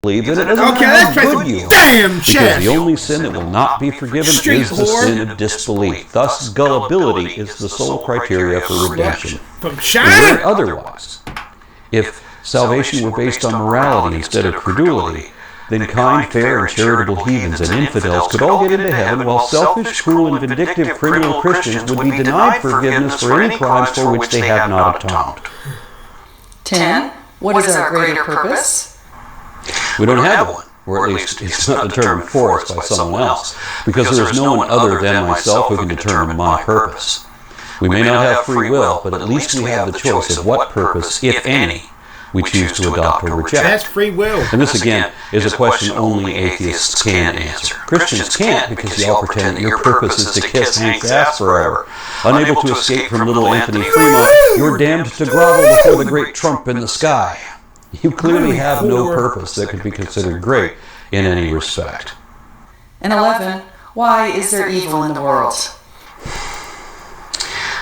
believe that it doesn't matter how good you are, because the only sin that will not be forgiven is the sin of disbelief. Thus, gullibility is the sole criteria for redemption. Were it otherwise, if salvation were based on morality instead of credulity, then kind, fair, and charitable heathens and infidels could all get into heaven, while selfish, cruel, and vindictive criminal Christians would be denied forgiveness for any crimes for which they have not atoned. 10. What is our greater purpose? We don't have one, or at least it's not determined for us by someone else, because there is no one other than myself who can determine my purpose. We may not have free will, but at least we have the choice of what purpose, if any, we choose to adopt or reject. That's free will. And this, again, is a question only atheists can answer. Christians can't, because y'all pretend that your purpose is to kiss Hank's ass forever. Unable to escape from little Anthony Fremont, you're damned to grovel before the great Trump in the sky. You clearly have no purpose that could be considered great in any respect. And 11. Why is there evil in the world?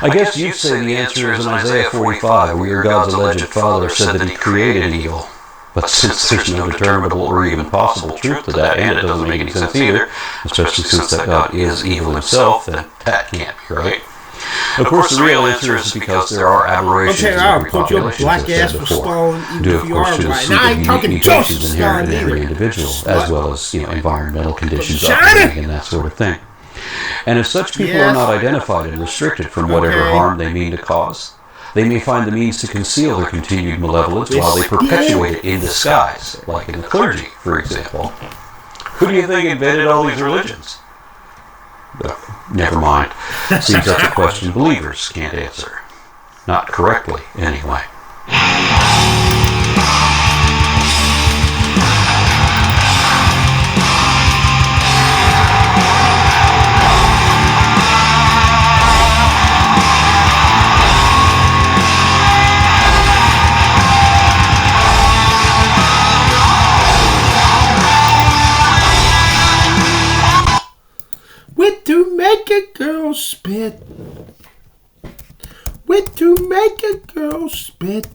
I guess you'd say the answer is in Isaiah 45, where your God's alleged father said that he created evil. But since there's no determinable or even possible truth to that, and it doesn't make any sense either, especially since that God is evil himself, then that can't be right. Of course, the real answer is because there are aberrations in every population, as I said before, due, of course, to the suite of unique mutations inherent in every individual, as well as environmental conditions, upbringing, and that sort of thing. And if such people are not identified and restricted from whatever harm they mean to cause, they may find the means to conceal their continued malevolence while they perpetuate it in disguise, like in the clergy, for example. Who do you think invented all these religions? Never mind. Seems that's a question believers can't answer. Not correctly, anyway. With to make a girl spit. With to make a girl spit.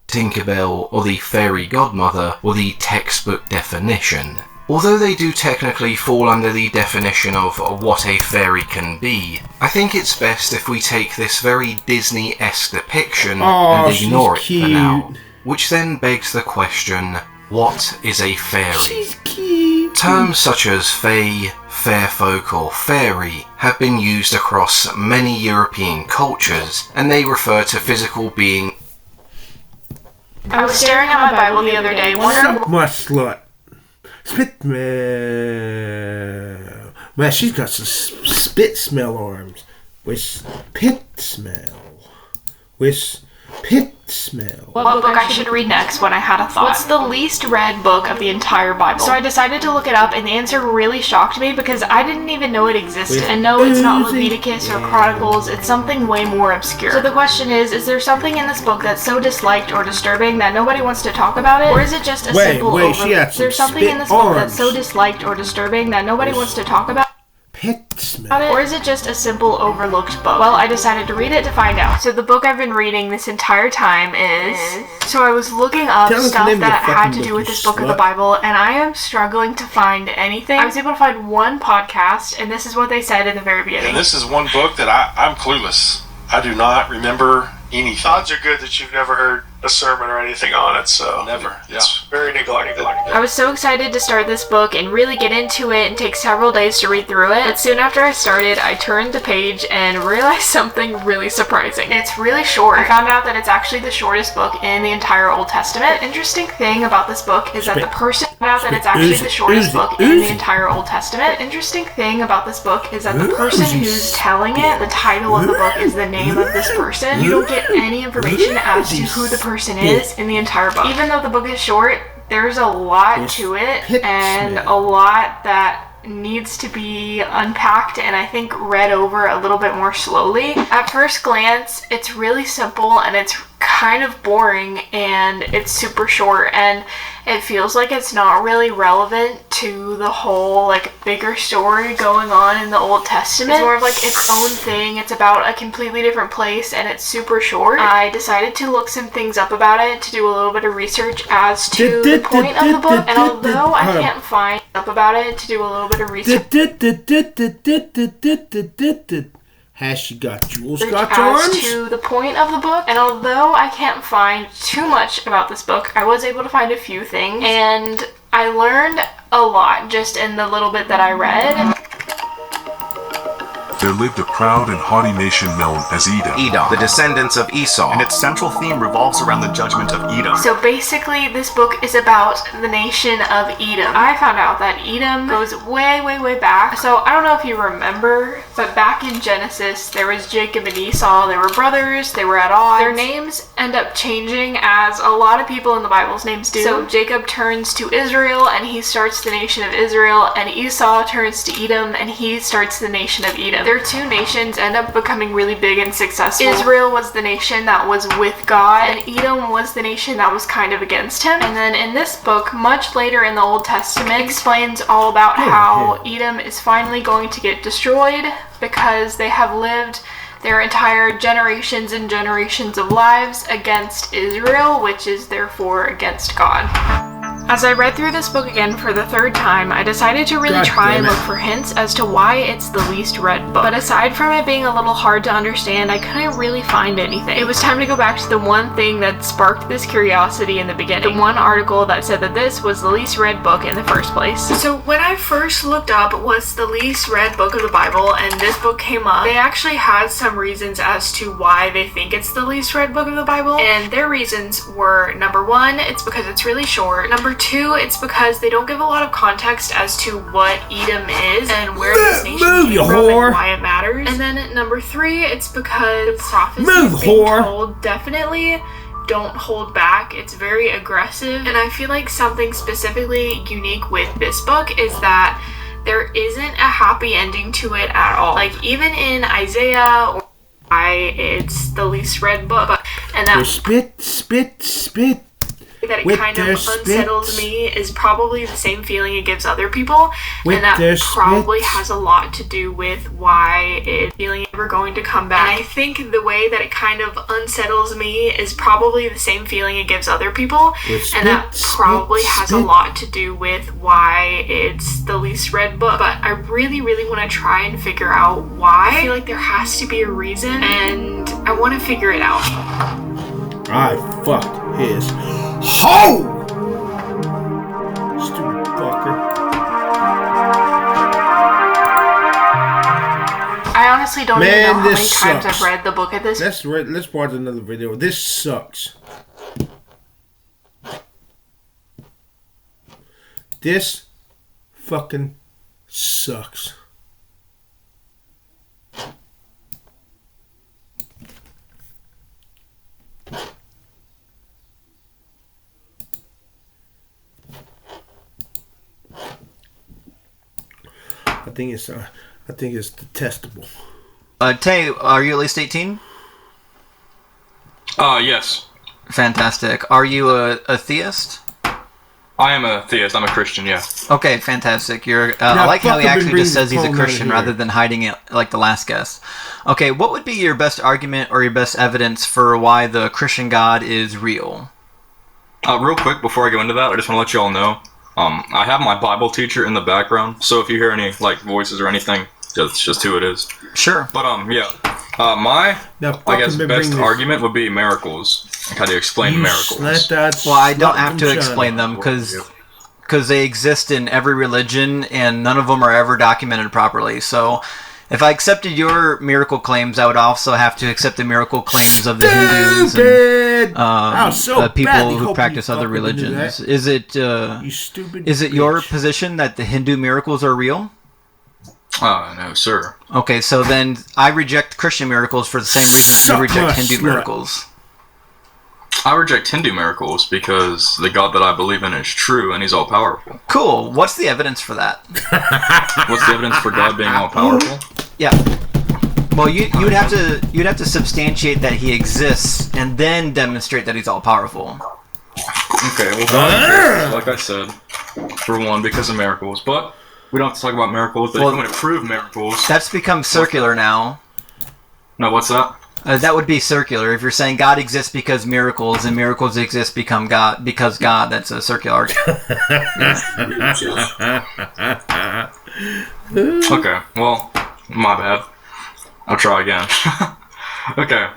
Tinkerbell, or the fairy godmother, or the textbook definition. Although they do technically fall under the definition of what a fairy can be, I think it's best if we take this very Disney-esque depiction and ignore it for now. Which then begs the question, what is a fairy? She's cute. Terms such as fae, fair folk, or fairy have been used across many European cultures, and they refer to physical beings. I was staring at my Bible the other day, wondering. Suck my slut. Spit smell. Man, she's got some spit smell arms. With pit smell. With pit smell. What book I should read next when I had a thought. What's the least read book of the entire Bible? So I decided to look it up, and the answer really shocked me because I didn't even know it existed. And no, it's not Leviticus or Chronicles, it's something way more obscure. So the question is there something in this book that's so disliked or disturbing that nobody wants to talk about it? Or is it just a simple Is there something in this book that's so disliked or disturbing that nobody wants to talk about? Or is it just a simple overlooked book? Well, I decided to read it to find out. So the book I've been reading this entire time is... So I was looking up stuff that had to do with this book of the Bible, and I am struggling to find anything. I was able to find one podcast, and this is what they said in the very beginning. And this is one book that I'm clueless. I do not remember anything. Odds are good that you've never heard a sermon or anything on it, so never. It's very neglected. I was so excited to start this book and really get into it and take several days to read through it, but soon after I started, I turned the page and realized something really surprising. It's really short. I found out that it's actually the shortest book in the entire Old Testament. The interesting thing about this book is that the person who's telling it, the title of the book is the name of this person. You don't get any information as to who the person is in the entire book. Even though the book is short, there's a lot to it and a lot that needs to be unpacked and I think read over a little bit more slowly. At first glance, it's really simple and it's kind of boring and it's super short, and it feels like it's not really relevant to the whole like bigger story going on in the Old Testament. It's more of like its own thing. It's about a completely different place and it's super short. I decided to look some things up about it, to do a little bit of research as to the point of the book, and although I can't find up about it, to do a little bit of research Has she got jewels as got arms? to the point of the book, and although I can't find too much about this book, I was able to find a few things, and I learned a lot just in the little bit that I read. There lived a proud and haughty nation known as Edom, the descendants of Esau. And its central theme revolves around the judgment of Edom. So basically, this book is about the nation of Edom. I found out that Edom goes way, way, way back. So I don't know if you remember, but back in Genesis, there was Jacob and Esau. They were brothers. They were at odds. Their names end up changing, as a lot of people in the Bible's names do. So Jacob turns to Israel, and he starts the nation of Israel, and Esau turns to Edom, and he starts the nation of Edom. Their two nations end up becoming really big and successful. Israel was the nation that was with God, and Edom was the nation that was kind of against him. And then in this book, much later in the Old Testament, explains all about how Edom is finally going to get destroyed because they have lived their entire generations and generations of lives against Israel, which is therefore against God. As I read through this book again for the third time, I decided to really try and look for hints as to why it's the least read book. But aside from it being a little hard to understand, I couldn't really find anything. It was time to go back to the one thing that sparked this curiosity in the beginning. The one article that said that this was the least read book in the first place. So when I first looked up what's the least read book of the Bible, and this book came up, they actually had some reasons as to why they think it's the least read book of the Bible. And their reasons were, number one, it's because it's really short. Number two, it's because they don't give a lot of context as to what Edom is and where this nation came from and why it matters. And then number three, it's because the prophecies being told definitely don't hold back. It's very aggressive, and I feel like something specifically unique with this book is that there isn't a happy ending to it at all. Like even in Isaiah, or it's the least read book, and that spit that it kind of unsettles me is probably the same feeling it gives other people, and that probably has a lot to do with why it's feeling ever going to come back. And I think the way that it kind of unsettles me is probably the same feeling it gives other people, and that probably has a lot to do with why it's the least read book. But I really, really want to try and figure out why. I feel like there has to be a reason, and I want to figure it out. I fucked his hoe! Stupid fucker. I honestly don't even know how many times I've read the book at this. Let's watch another video. This sucks. This fucking sucks. I think it's detestable. Tay, are you at least 18? Yes. Fantastic. Are you a theist? I am a theist. I'm a Christian, yeah. Okay, fantastic. I like how he actually just says he's a Christian rather than hiding it like the last guest. Okay, what would be your best argument or your best evidence for why the Christian God is real? Real quick, before I go into that, I just want to let you all know, I have my Bible teacher in the background, so if you hear any voices or anything, that's just who it is. Sure. But yeah. My best argument would be miracles. Like how do you explain miracles? Well, I don't have to explain them because they exist in every religion and none of them are ever documented properly. So if I accepted your miracle claims, I would also have to accept the miracle claims of the Hindus and people who practice other religions. Is it your position that the Hindu miracles are real? No, sir. Okay, so then I reject Christian miracles for the same reason you reject Hindu miracles. I reject Hindu miracles because the God that I believe in is true and he's all powerful. Cool. What's the evidence for that? What's the evidence for God being all powerful? Yeah. Well, you'd have to substantiate that he exists and then demonstrate that he's all powerful. Okay, well, God exists, like I said, for one, because of miracles. But we don't have to talk about miracles. But if you want to prove miracles, that's become circular now. No, what's that? That would be circular. If you're saying God exists because miracles, and miracles exist because God, that's a circular argument. Okay, well, my bad. I'll try again. Okay,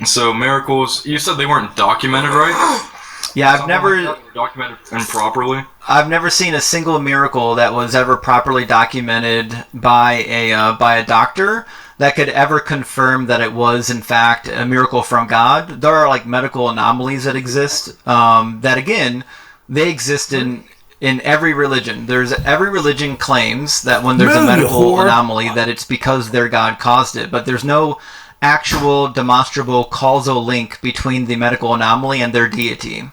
so miracles, you said they weren't documented, right? Yeah, I've never documented improperly. I've never seen a single miracle that was ever properly documented by a doctor that could ever confirm that it was in fact a miracle from God. There are like medical anomalies that exist. That again, they exist in every religion. Every religion claims that when there's a medical anomaly, that it's because their God caused it, but there's no actual demonstrable causal link between the medical anomaly and their deity.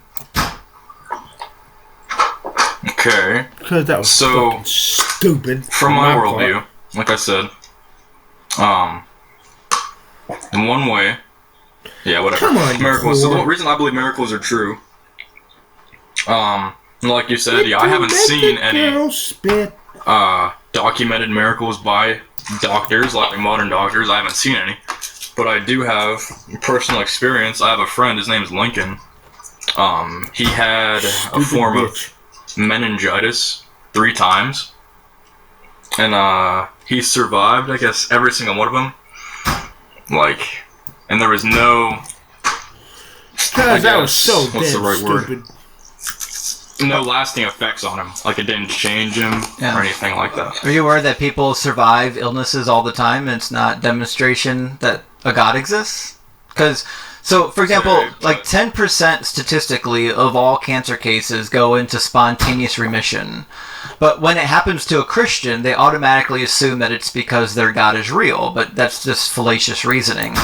Okay. Because that was so stupid. From my worldview, like I said, in one way, yeah, whatever. Come on, miracles. So the reason I believe miracles are true, like you said, yeah, I haven't seen any documented miracles by doctors, like modern doctors. I haven't seen any, but I do have personal experience. I have a friend. His name is Lincoln. He had a form of meningitis 3 times, and he survived, I guess, every single one of them. And there was no. Because that was so what's the right stupid. Word? No lasting effects on him. Like, it didn't change him or anything like that. Are you aware that people survive illnesses all the time and it's not demonstration that a God exists? Because, so, for example, like 10% statistically of all cancer cases go into spontaneous remission. But when it happens to a Christian, they automatically assume that it's because their God is real, but that's just fallacious reasoning.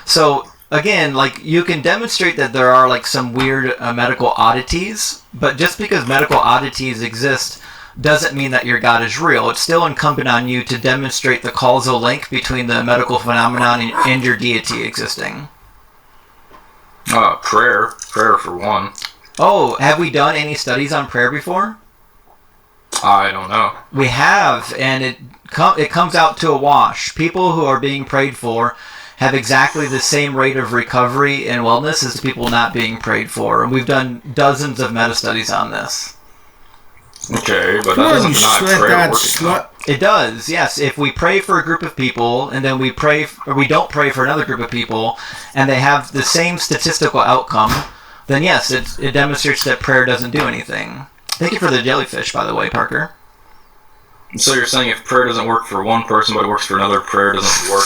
So, again, like, you can demonstrate that there are, like, some weird medical oddities, but just because medical oddities exist doesn't mean that your God is real. It's still incumbent on you to demonstrate the causal link between the medical phenomenon and your deity existing. Prayer for one. Oh, have we done any studies on prayer before? I don't know. We have, and it comes out to a wash. People who are being prayed for have exactly the same rate of recovery and wellness as people not being prayed for. And we've done dozens of meta-studies on this. Okay, but that doesn't deny prayer working. It does, yes. If we pray for a group of people, and then we don't pray for another group of people, and they have the same statistical outcome, then yes, it demonstrates that prayer doesn't do anything. Thank you for the jellyfish, by the way, Parker. So you're saying if prayer doesn't work for one person, but it works for another, prayer doesn't work?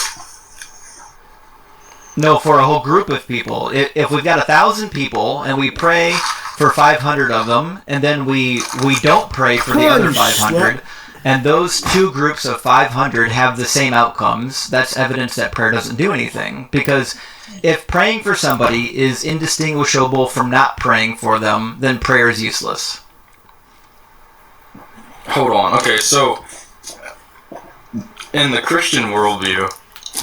No, for a whole group of people. If we've got 1,000 people, and we pray for 500 of them, and then we don't pray for the other 500, and those 2 groups of 500 have the same outcomes, that's evidence that prayer doesn't do anything. Because if praying for somebody is indistinguishable from not praying for them, then prayer is useless. Hold on. Okay, so in the Christian worldview,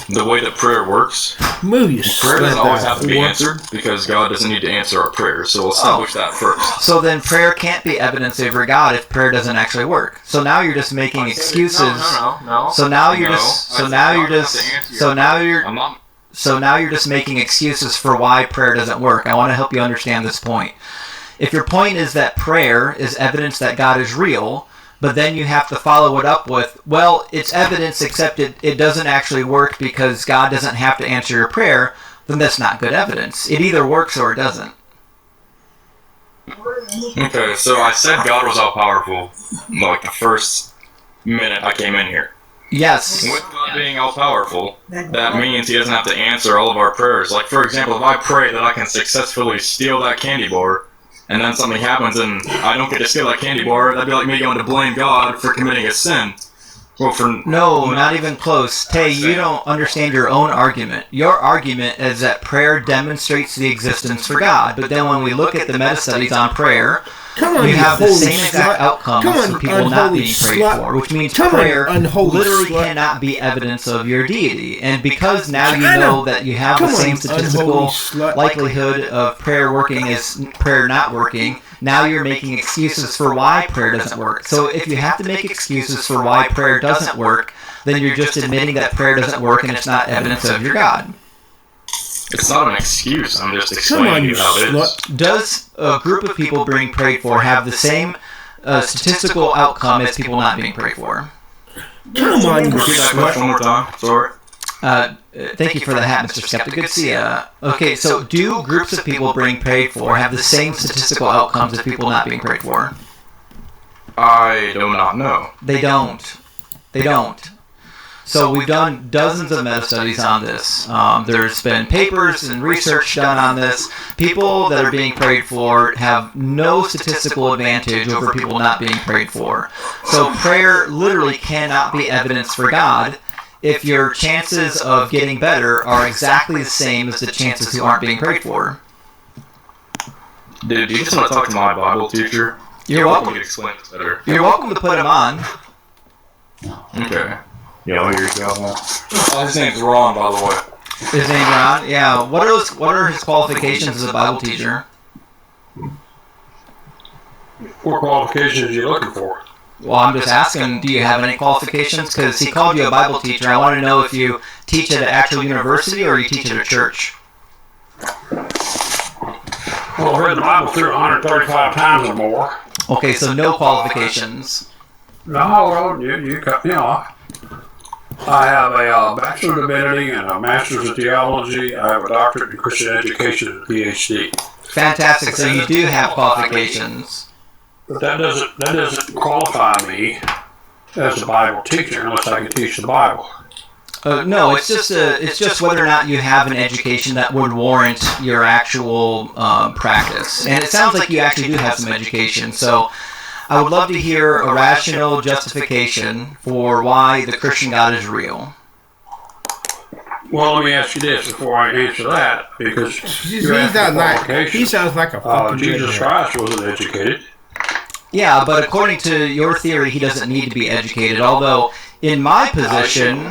the way that prayer works, prayer doesn't always have to be answered because God doesn't need to answer our prayers. So we'll establish that first. So then prayer can't be evidence over God if prayer doesn't actually work. So now you're just making excuses. No. So now you're just making excuses for why prayer doesn't work. I want to help you understand this point. If your point is that prayer is evidence that God is real, but then you have to follow it up with, well, it's evidence except it doesn't actually work because God doesn't have to answer your prayer, then that's not good evidence. It either works or it doesn't. Okay, so I said God was all-powerful, like the first minute I came in here. Yes. With God being all-powerful, that means he doesn't have to answer all of our prayers. Like, for example, if I pray that I can successfully steal that candy bar, and then something happens and I don't get to steal that candy bar, that'd be like me going to blame God for committing a sin. Well, no, not even close. Tay, you don't understand your own argument. Your argument is that prayer demonstrates the existence for God, but then when we look at the meta-studies on prayer, Come on, you have the holy same exact slut. outcomes Come on, for people not unholy being prayed slut. for, which means Come on, prayer unholy literally slut. cannot be evidence of your deity. And because now you China. know that you have the Come on, same statistical unholy slut. likelihood of prayer working as prayer not working, now you're making excuses for why prayer doesn't work. So if you have to make excuses for why prayer doesn't work, then you're just admitting that prayer doesn't work and it's not evidence of your God. It's not an excuse. I'm just Come on, explaining you how it is. slut. Does a group of people being prayed for have the same statistical outcome as people not being prayed for? Come on, you Repeat that question one more time. Sorry. Thank you for the hat, Mr. Skeptic. Good to see ya. Okay, so do groups of people being prayed for have the same statistical outcomes as people not being prayed for? I do not know. They don't. They don't. So we've done dozens of meta-studies on this. There's been papers and research done on this. People that are being prayed for have no statistical advantage over people not being prayed for. So prayer literally cannot be evidence for God if your chances of getting better are exactly the same as the chances who aren't being prayed for. Dude, do you just want to talk to my Bible teacher? You're welcome. To explain this better. You're welcome to put him on. Okay. Yeah, here you go. Oh, his name's Ron, by the way. His name Ron? Yeah. What are his qualifications as a Bible teacher? What qualifications are you looking for? Well, I'm just asking, do you have any qualifications? Because he called you a Bible teacher. I want to know if you teach at an actual university or you teach at a church. Well, I've read the Bible through 135 times or more. Okay, so no qualifications. No, well, you cut me off. I have a Bachelor of Divinity and a Master's of Theology. I have a Doctorate in Christian Education and a PhD. Fantastic. So you do have qualifications. But that doesn't qualify me as a Bible teacher unless I can teach the Bible. No, it's just whether or not you have an education that would warrant your actual practice. And it sounds like you actually do have some education. So I would love to hear a rational justification for why the Christian God is real. Well, let me ask you this before I answer that, because he sounds like a fucking Jesus Christ wasn't educated. Yeah, but according to your theory, he doesn't need to be educated. Although, in my position,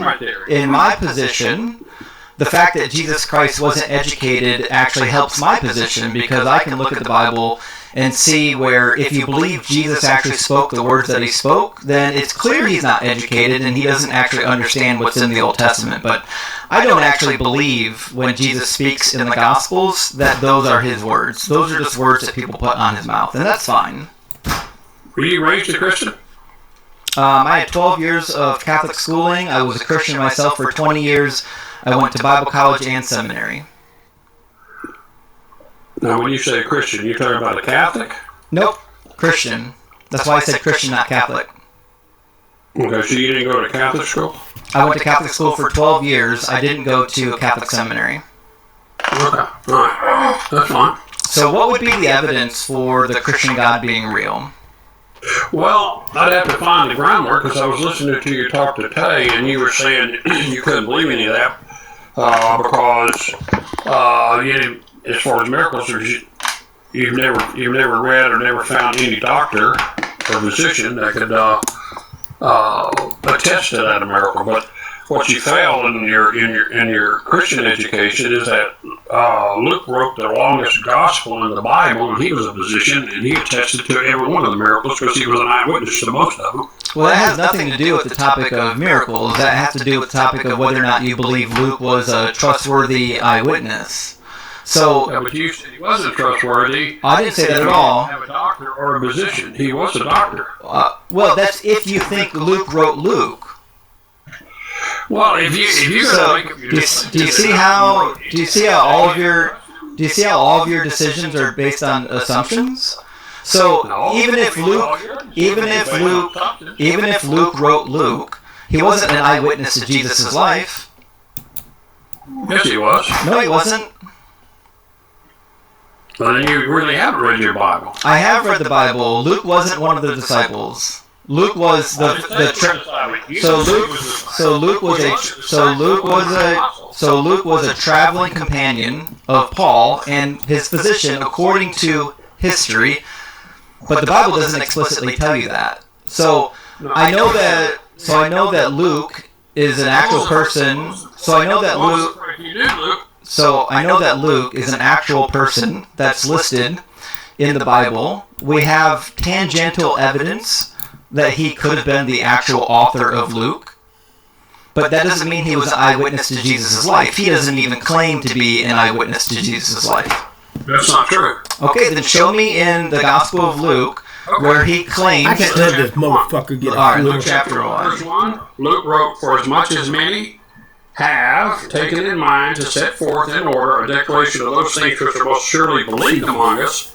the fact that Jesus Christ wasn't educated actually helps my position, because I can look at the Bible and see where if you believe Jesus actually spoke the words that he spoke, then it's clear he's not educated and he doesn't actually understand what's in the Old Testament. But I don't actually believe when Jesus speaks in the Gospels that those are his words. Those are just words that people put on his mouth, and that's fine. Were you raised a Christian? I had 12 years of Catholic schooling. I was a Christian myself for 20 years. I went to Bible college and seminary. Now, when you say Christian, you're talking about a Catholic? Nope, Christian. That's why I said Christian, not Catholic. Okay, so you didn't go to Catholic school? I went to Catholic school for 12 years. I didn't go to a Catholic seminary. Okay, alright, that's fine. So what would be the evidence for the Christian God being real? Well, I'd have to find the groundwork, because I was listening to your talk today, and you were saying you couldn't believe any of that because as far as miracles, you've never read or never found any doctor or physician that could attest to that miracle. But what you failed in your Christian education is that Luke wrote the longest gospel in the Bible, and he was a physician, and he attested to every one of the miracles because he was an eyewitness to most of them. Well, that has nothing to do with the topic of miracles. That has to do with the topic of whether or not you believe Luke was a trustworthy eyewitness. So, yeah, but you said he wasn't trustworthy. I didn't say that at all. Have a doctor or a physician. He was a doctor. Well, that's if you think Luke wrote Luke. Well, if you so, do you see how all of your decisions are based on assumptions? So no, even if Luke wrote Luke, he wasn't an eyewitness to Jesus' life. Yes, he was. No, he wasn't. Well, then you really haven't read your Bible. I have read the Bible. Luke wasn't one of the disciples. Luke was so Luke was a traveling companion of Paul and his physician, according to history. But the Bible doesn't explicitly tell you that. So I know that Luke is an actual person. So I know that Luke is an actual person that's listed in the Bible. We have tangential evidence that he could have been the actual author of Luke. But that doesn't mean he was an eyewitness to Jesus' life. He doesn't even claim to be an eyewitness to Jesus' life. That's not true. Okay, then show me in the Gospel of Luke where he claims... I can't let this motherfucker get Alright, Luke chapter 1. Verse 1, Luke wrote, "For as much as many have taken in mind to set forth in order a declaration of those things which are most surely believed among us,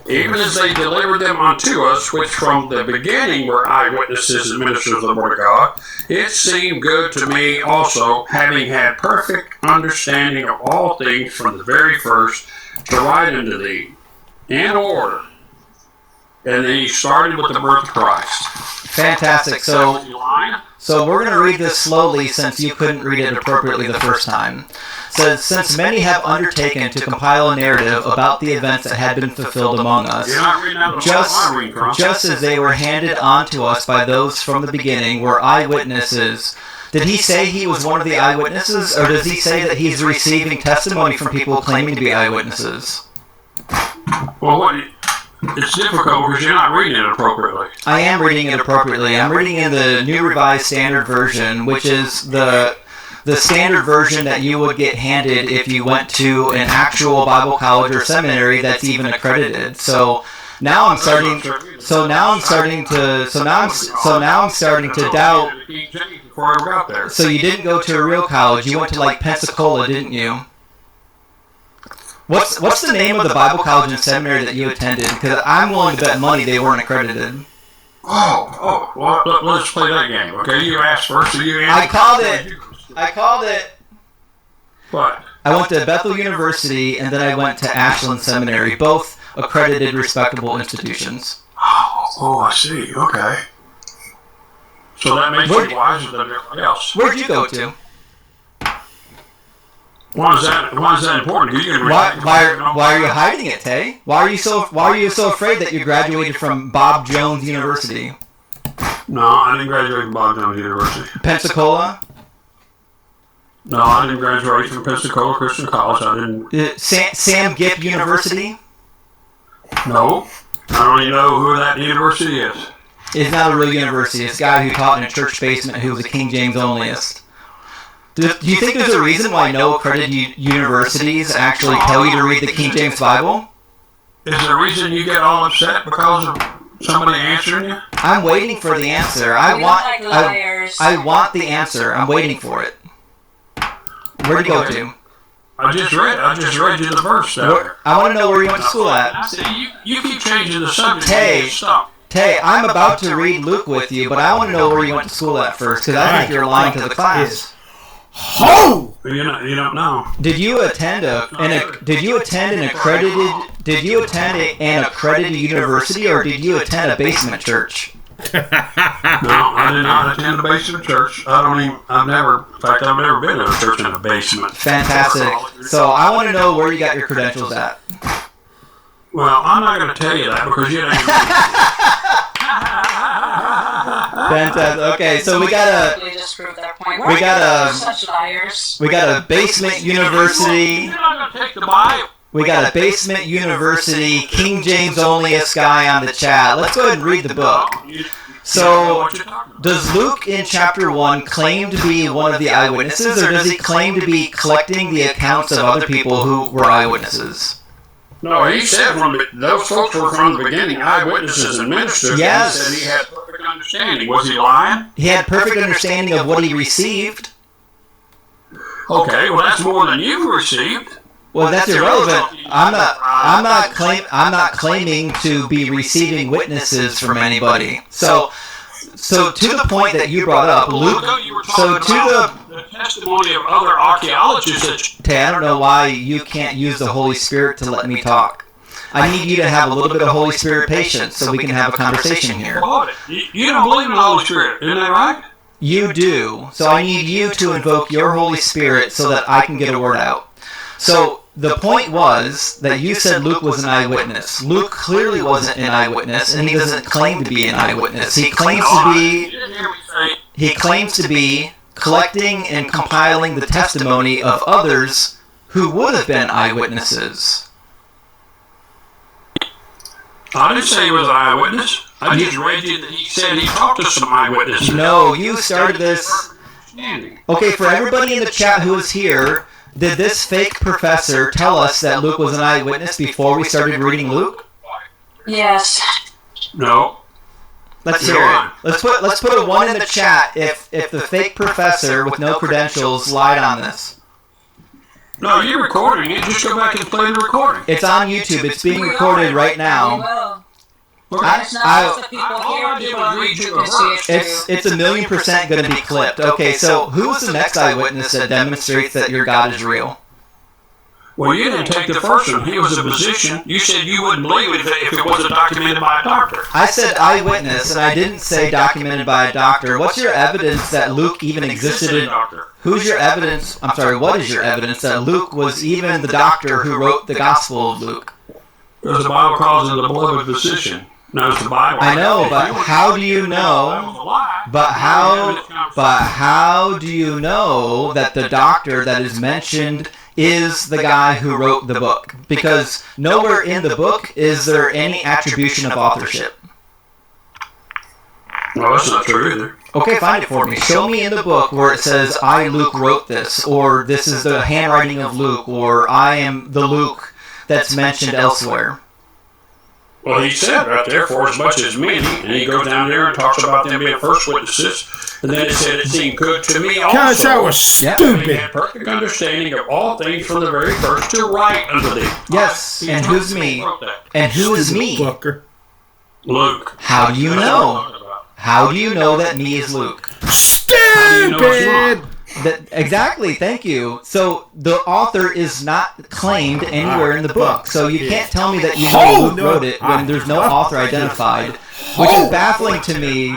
even as they delivered them unto us, which from the beginning were eyewitnesses and ministers of the Word of God, it seemed good to me also, having had perfect understanding of all things from the very first, to write unto thee in order." And then he started with the birth of Christ. Fantastic. So we're going to read this slowly since you couldn't read it appropriately the first time. It says, "Since many have undertaken to compile a narrative about the events that had been fulfilled among us, just as they were handed on to us by those from the beginning, were eyewitnesses." Did he say he was one of the eyewitnesses, or does he say that he's receiving testimony from people claiming to be eyewitnesses? Well, it's difficult because you're not reading it appropriately. I am reading it appropriately. I'm reading in the New Revised Standard Version, which is the standard version that you would get handed if you went to an actual Bible college or seminary that's even accredited. So now I'm starting to doubt. So you didn't go to a real college. You went to like Pensacola, didn't you? What's the name of the Bible college and seminary that you attended? Because I'm willing to bet money they weren't accredited. Well, let's play that game. Okay, you asked first, so you answered. I called it. What? I went to Bethel University and then I went to Ashland Seminary, both accredited, respectable institutions. Oh, I see. Okay. So that makes you wiser than everybody else. Where'd you go to? Why is that important? Why are you hiding it, Tay? Why are you so afraid that you graduated from Bob Jones University? No, I didn't graduate from Bob Jones University. Pensacola? No, I didn't graduate from Pensacola Christian College. I didn't. Sam Gipp University? No, I don't even know who that university is. It's not a real university. It's a guy who taught in a church basement who was a King James onlyist. Do you think there's a reason why no accredited universities actually tell you to read the King James Bible? Is there a reason you get all upset because of somebody answering you? I'm waiting for the answer. I want the answer. I'm waiting for it. Where'd you go to? I just read you the verse there. I want to know where you went to school at. See, you keep changing the subject. Tay, I'm about to read Luke with you, but I want to know where you went to school at first, because I think you're lying to the class. Ho! You don't know. Did you attend an accredited university, or did you attend a basement church? No, I did not attend a basement church. I've never been in a church in a basement. Fantastic. So I want to know where you got your credentials at. Well, I'm not going to tell you that because you don't. Fantastic. Okay, so we got a basement university. You're not going to take the Bible. We got a basement university, King James onlyist guy on the chat. Let's go ahead and read the book. So, does Luke in chapter 1 claim to be one of the eyewitnesses, or does he claim to be collecting the accounts of other people who were eyewitnesses? No, he said those folks were from the beginning eyewitnesses and ministers. Yes. And he said he had perfect understanding. Was he lying? He had perfect understanding of what he received. Okay, well that's more than you received. Well, that's irrelevant. I'm not claiming to be receiving witnesses from anybody. So to the point that you brought up, Luke. So to the testimony of other archaeologists. Tay, I don't know why you can't use the Holy Spirit to let me talk. I need you to have a little bit of Holy Spirit patience so we can have a conversation here. You don't believe in the Holy Spirit, isn't that right? You do. So I need you to invoke your Holy Spirit so that I can get a word out. So the point was that you said Luke was an eyewitness. Luke clearly wasn't an eyewitness, and he doesn't claim to be an eyewitness. He claims to be collecting and compiling the testimony of others who would have been eyewitnesses. I didn't say he was an eyewitness. I just read you that he said he talked to some eyewitnesses. No, you started this. Okay, for everybody in the chat who is here, did this fake professor tell us that Luke was an eyewitness before we started reading Luke? Yes. No. Let's hear it. Let's put a 1 in the chat if the fake professor with no credentials lied on this. No, you're recording it. Just go back and play the recording. It's on YouTube. It's being recorded right now. It's 1,000,000% going to be clipped. Okay, so who's the next eyewitness that demonstrates that your God is real? Well, you didn't take the first one. He was a physician. You said you wouldn't believe it if it wasn't documented by a doctor. I said eyewitness, and I didn't say documented by a doctor. What's your evidence that Luke even existed? Who's your evidence? I'm sorry, what is your evidence that Luke was even the doctor who wrote the Gospel of Luke? Because the Bible calls him the beloved physician. Knows the Bible. I know, but how do you know? But how do you know that the doctor that is mentioned is the guy who wrote the book? Because nowhere in the book is there any attribution of authorship. No, that's not true either. Okay, find it for me. Show me in the book where it says, I, Luke, wrote this, or this is the handwriting of Luke, or I am the Luke that's mentioned elsewhere. Well, he said right there, for as much as many, and he goes down there and talks about them being first witnesses, and then it said it seemed good to me also. Gosh, that was stupid. He had perfect understanding of all things from the very first to write unto thee. Yes, and who's me? And who is me? Luke. How do you know? How do you know that me is Luke? Stupid! Exactly, thank you. So the author is not claimed anywhere in the book. So you can't tell me that you know Luke wrote it when there's no author identified, which is baffling to me.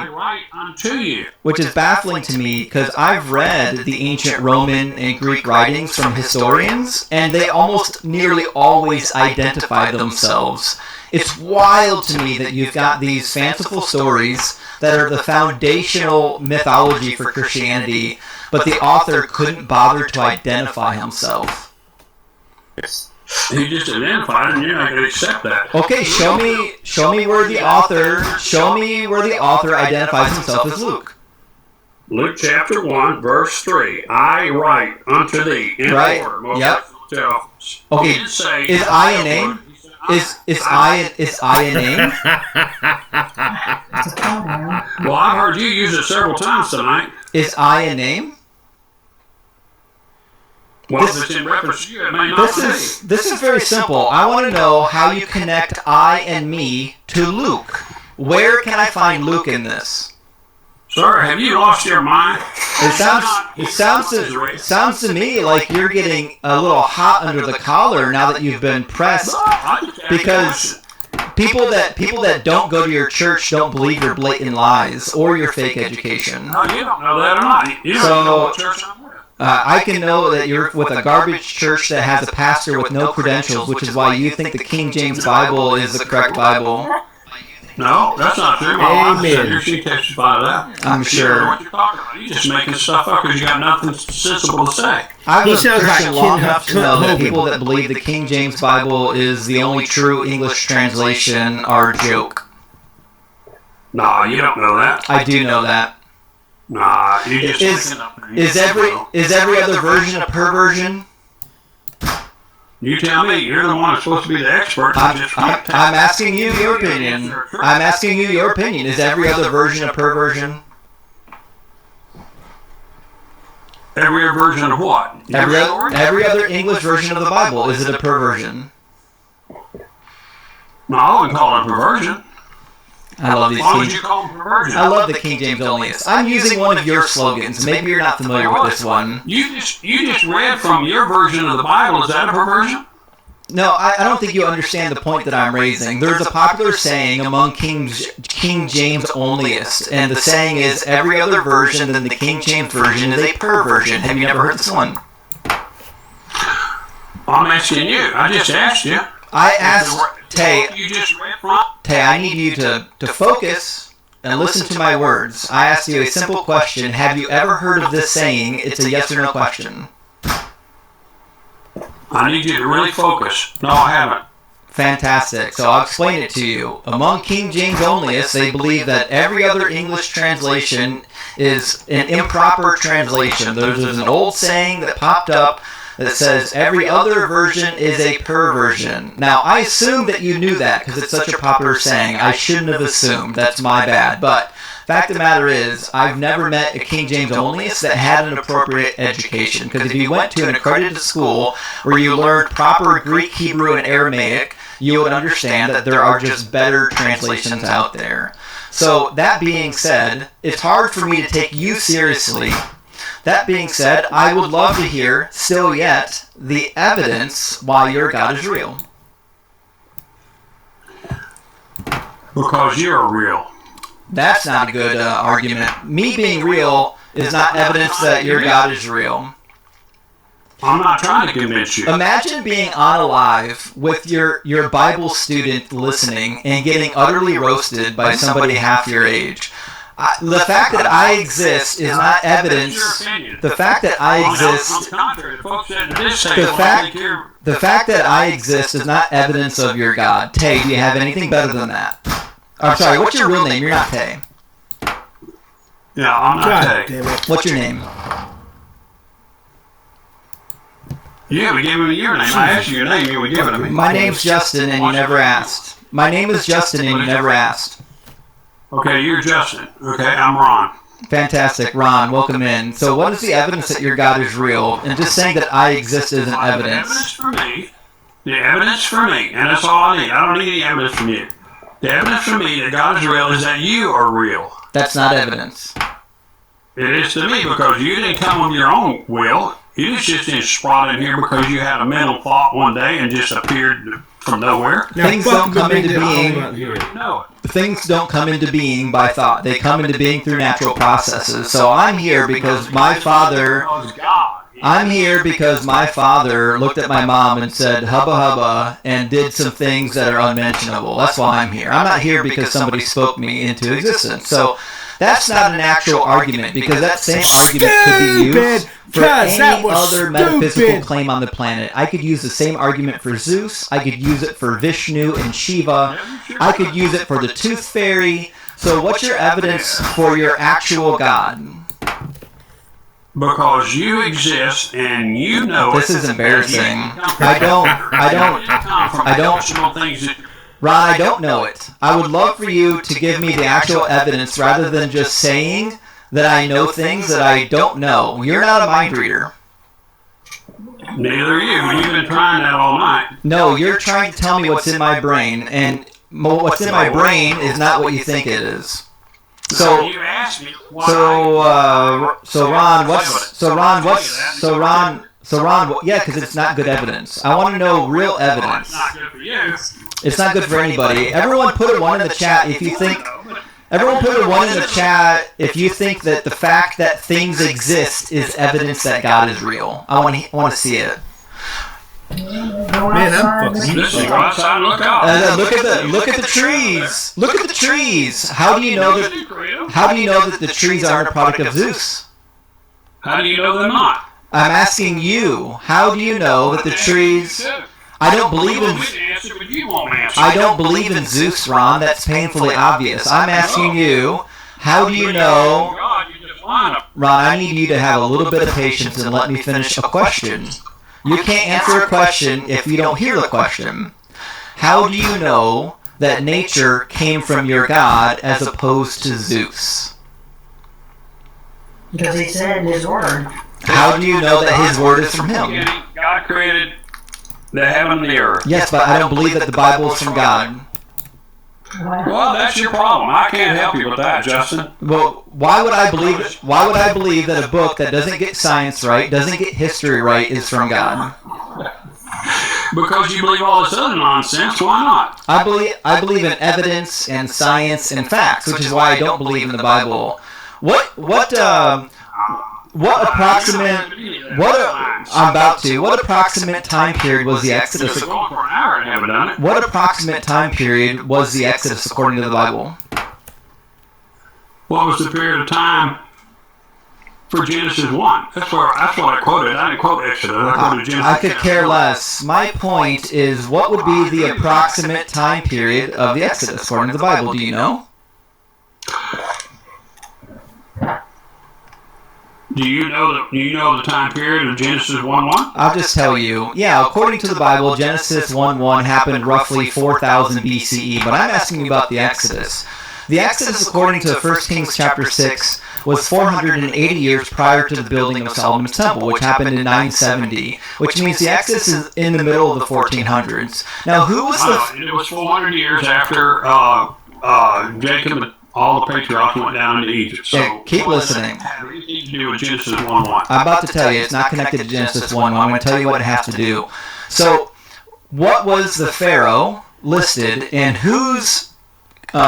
Which is baffling to me because I've read the ancient Roman and Greek writings from historians, and they almost nearly always identify themselves. It's wild to me that you've got these fanciful stories that are the foundational mythology for Christianity, but the author couldn't bother to identify himself. He just identified, and you're not going to accept that. Okay, show me where the author identifies himself as Luke. Luke chapter 1, verse 3. I write unto thee in order. Yep. Okay, is I a name? Is I a name? Well, I heard you use it several times tonight. Is I a name? Well, if it's in reference to you, it may not be. This is very simple. I want to know how you connect I and me to Luke. Where can I find Luke in this? Sir, have you lost your mind? It sounds to me like you're getting a little hot under the collar now that you've been pressed, because people that don't go to your church don't believe your blatant lies or your fake education. No, you don't know that or not. You don't know what church I'm with. I can know that you're with a garbage church that has a pastor with no credentials, which is why you think the King James Bible is the correct Bible. No, that's not true. My wife said here, she testified to that. I'm sure. You don't know what you're talking about. You're just making stuff up because you got nothing sensible to say. I've been Christian long enough to know that people that believe the King James Bible is the only true English translation are a joke. Nah, you don't know that. I do know that. Nah, you just is every other version a perversion? You tell me. You're the one that's supposed to be the expert. I'm asking you your opinion. I'm asking you your opinion. Is every other version a perversion? Every other version of what? Every other English version of the Bible, is it a perversion? No, I wouldn't call it a perversion. I love these. Why would you call them perversion? I love the King James onlyists. I'm using one of your slogans. Maybe you're not familiar with this one. You just read from your version of the Bible. Is that a perversion? No, I don't think you understand the point that I'm raising. There's a popular saying among King James onlyists, and the saying is every other version than the King James version is a perversion. Have you never heard this one? I'm asking you. I just asked you. I asked Tay. You just read from. Tay, I need you to focus and listen to my words. I asked you a simple question. Have you ever heard of this saying? It's a yes or no question. I need you to really focus. No, I haven't. Fantastic. So I'll explain it to you. Among King James onlyists, they believe that every other English translation is an improper translation. There's an old saying that popped up that says every other version is a perversion. Now, I assumed that you knew that because it's such a popular saying. I shouldn't have assumed. That's my bad. But fact of the matter is, I've never met a King James onlyist that had an appropriate education. Because if you went to an accredited school where you learned proper Greek, Hebrew, and Aramaic, you would understand that there are just better translations out there. So, that being said, it's hard for me to take you seriously. That being said, I would love to hear, still yet, the evidence why your God is real. Because you're real. That's not a good argument. Me being real is not evidence that your God is real. I'm not trying to convince you. Imagine being on a live with your Bible student listening and getting utterly roasted by somebody half your age. The fact that I exist is not evidence. The fact that I exist. The fact that I exist is not evidence of your God. Tay, do you have anything better than that? I'm sorry. What's your real name? You're not Tay. Yeah, I'm not Tay. What's your name? You haven't given me your name. I asked you your name. You would give it to me. My name's Justin, and you never asked. My name is Justin, and you never asked. Okay, you're Justin. Okay, I'm Ron. Fantastic, Ron. Welcome in. So, what is the evidence that your God is real? And just saying that I exist isn't evidence. The evidence for me, and that's all I need. I don't need any evidence from you. The evidence for me that God is real is that you are real. That's not evidence. It is to me because you didn't come of your own will. You just didn't sprout in here because you had a mental thought one day and just appeared from nowhere. Things don't come into being. Things don't come into being by thought. They come into being through natural processes. So I'm here because my father. I'm here because my father looked at my mom and said hubba hubba and did some things that are unmentionable. That's why I'm here. I'm not here because somebody spoke me into existence. So that's not an actual argument because that same argument could be used for any other metaphysical claim on the planet. I could use the same argument for Zeus. I could use it for Vishnu and Shiva. I could use it for the Tooth Fairy. So what's your evidence for your actual God? Because you exist and you know this is embarrassing. I don't. Ron, I don't know it. I would love for you to give me the actual evidence rather than just saying that I know things that I don't know. You're not a mind reader. Neither are you. You've been trying that all night. No, you're trying to tell me what's in my brain, and what's in my brain is not what you think it is. So you asked me. Yeah, because it's not good evidence. I want to know real evidence. It's not good for you. It's not good for anybody. Everyone put a 1 in the chat if you think. Everyone put a 1 in the chat if you think that the fact that things exist is evidence that God is real. I want to see it. Man, I'm fucking. Look at the trees. Look at the trees. How do you know that the trees aren't a product of Zeus? How do you know they're not? I'm asking you. How do you know that the trees? I don't believe in Zeus, Ron. That's painfully obvious. I'm asking you. How do you know? Ron, I need you to have a little bit of patience and let me finish a question. You can't answer a question if you don't hear the question. How do you know that nature came from your God as opposed to Zeus? Because he said in his word. How do you know that his word is from him? God created the heaven and the earth. Yes, but I don't believe that the Bible is from God. Well, that's your problem. I can't help you with that, Justin. Well, why would I believe that a book that doesn't get science right, doesn't get history right, is from God? Because you believe all this other nonsense. Why not? I believe in evidence and science and facts, which is why I don't believe in the Bible. What times. I'm about to. What approximate time period was the Exodus? It's going for an hour and haven't done it. What approximate time period was the Exodus according to the Bible? What was the period of time for Genesis 1? That's what I quoted. I didn't quote Exodus. I quoted Genesis. I could care less. My point is, what would be the approximate time period of the Exodus according to the Bible? Do you know? Do you know the time period of Genesis 1:1? I'll just tell you. Yeah, according to the Bible, Genesis 1:1 happened roughly 4000 BCE, but I'm asking you about the Exodus. The Exodus, according to 1 Kings chapter 6, was 480 years prior to the building of Solomon's Temple, which happened in 970, which means the Exodus is in the middle of the 1400s. Now, who was the... It was 400 years after Jacob and all the patriarchs went down into Egypt. So yeah, keep listening. Had anything to do with Genesis 1:1. I'm about to tell you, it's not connected to Genesis 1:1. I'm going to tell you what it has to do. So, what was the Pharaoh listed, and whose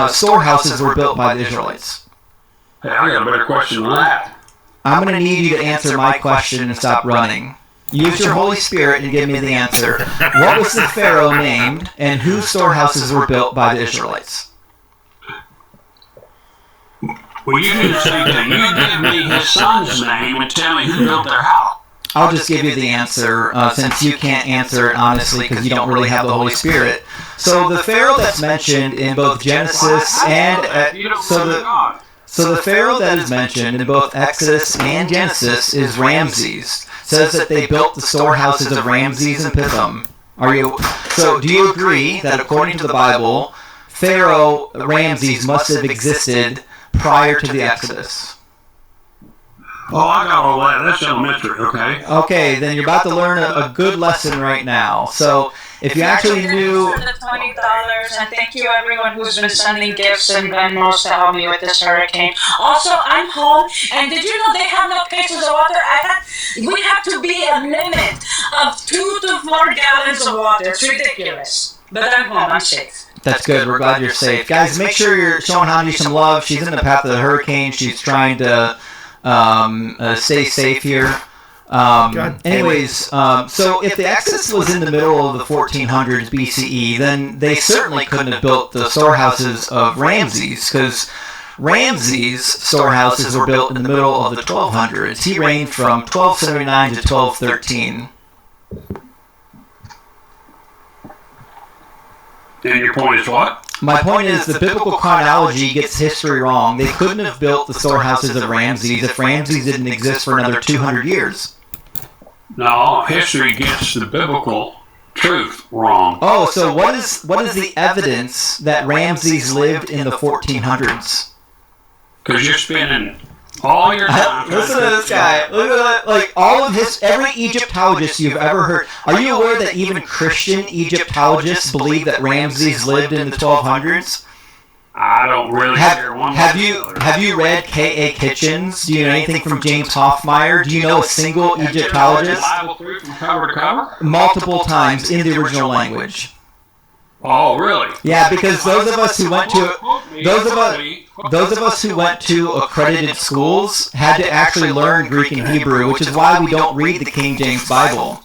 storehouses were built by the Israelites? Hey, I got a better question than that. I'm going to need you to answer my question and stop running. Use your Holy Spirit and give me the answer. What was the Pharaoh named, and whose storehouses were built by the Israelites? Well, you do the same thing. You give me his son's name and tell me who built their house. I'll just give you the answer, since you can't answer it honestly because you don't really have the Holy Spirit. So the Pharaoh that's mentioned in both Genesis and... So the Pharaoh that is mentioned in both Exodus and Genesis is Ramses. It says that they built the storehouses of Ramses and Pithom. So do you agree that according to the Bible, Pharaoh Ramses must have existed prior to the Exodus? Oh, I got all that. That's elementary, okay? Okay, then you're about to learn a good lesson right now. So, if you actually knew... For the $20, and thank you everyone who's been sending gifts and Venmos to help me with this hurricane. Also, I'm home, and did you know they have no pitchers of water? We have to be a limit of 2 to 4 gallons of water. It's ridiculous. But I'm home. I'm safe. That's good. We're glad you're safe. Guys, make sure you're showing Hanji some love. She's in the path of the hurricane. She's trying to stay safe here. Anyways, so if the Exodus was in the middle of the 1400s BCE, then they certainly couldn't have built the storehouses of Ramses, because Ramses' storehouses were built in the middle of the 1200s. He reigned from 1279 to 1213. And your point is what? My point is the biblical chronology gets history wrong. They couldn't have built the storehouses of Ramses if Ramses didn't exist for another 200 years. No, history gets the biblical truth wrong. Oh, so what is the evidence that Ramses lived in the 1400s? Because you're spending all your time... Listen to this guy. Look at that. Like, all of every Egyptologist you've ever heard. Are you aware that even Christian Egyptologists believe that Ramses lived in the 1200s? I don't really care one Have you read K.A. Kitchens? Do you know anything from James Hoffmeyer? Do you know a single Egyptologist? Bible through from cover to cover? Multiple times in the original language. Oh, really? Yeah, because those of us who went to accredited schools had to actually learn Greek and Hebrew, which is why we don't read the King James Bible.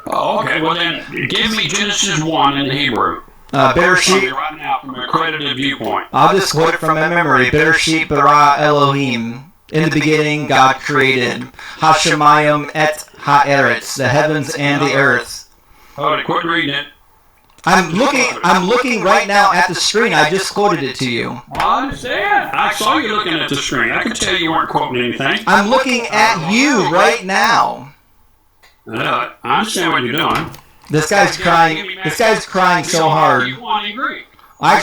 Oh, okay. Well, then give me Genesis 1 in Hebrew. Bereshit. Right now, from an accredited viewpoint. I'll just quote it from my memory. Bereshit bara Elohim. In the beginning, God created Hashemayim et haaretz, the heavens and the earth. Oh, quit reading it. I'm looking right now at the screen. I just quoted it to you. I understand. I saw you looking at the screen. I could tell you weren't quoting anything. I'm looking at you right now. I understand what you're doing. This guy's crying. This guy's crying so hard. I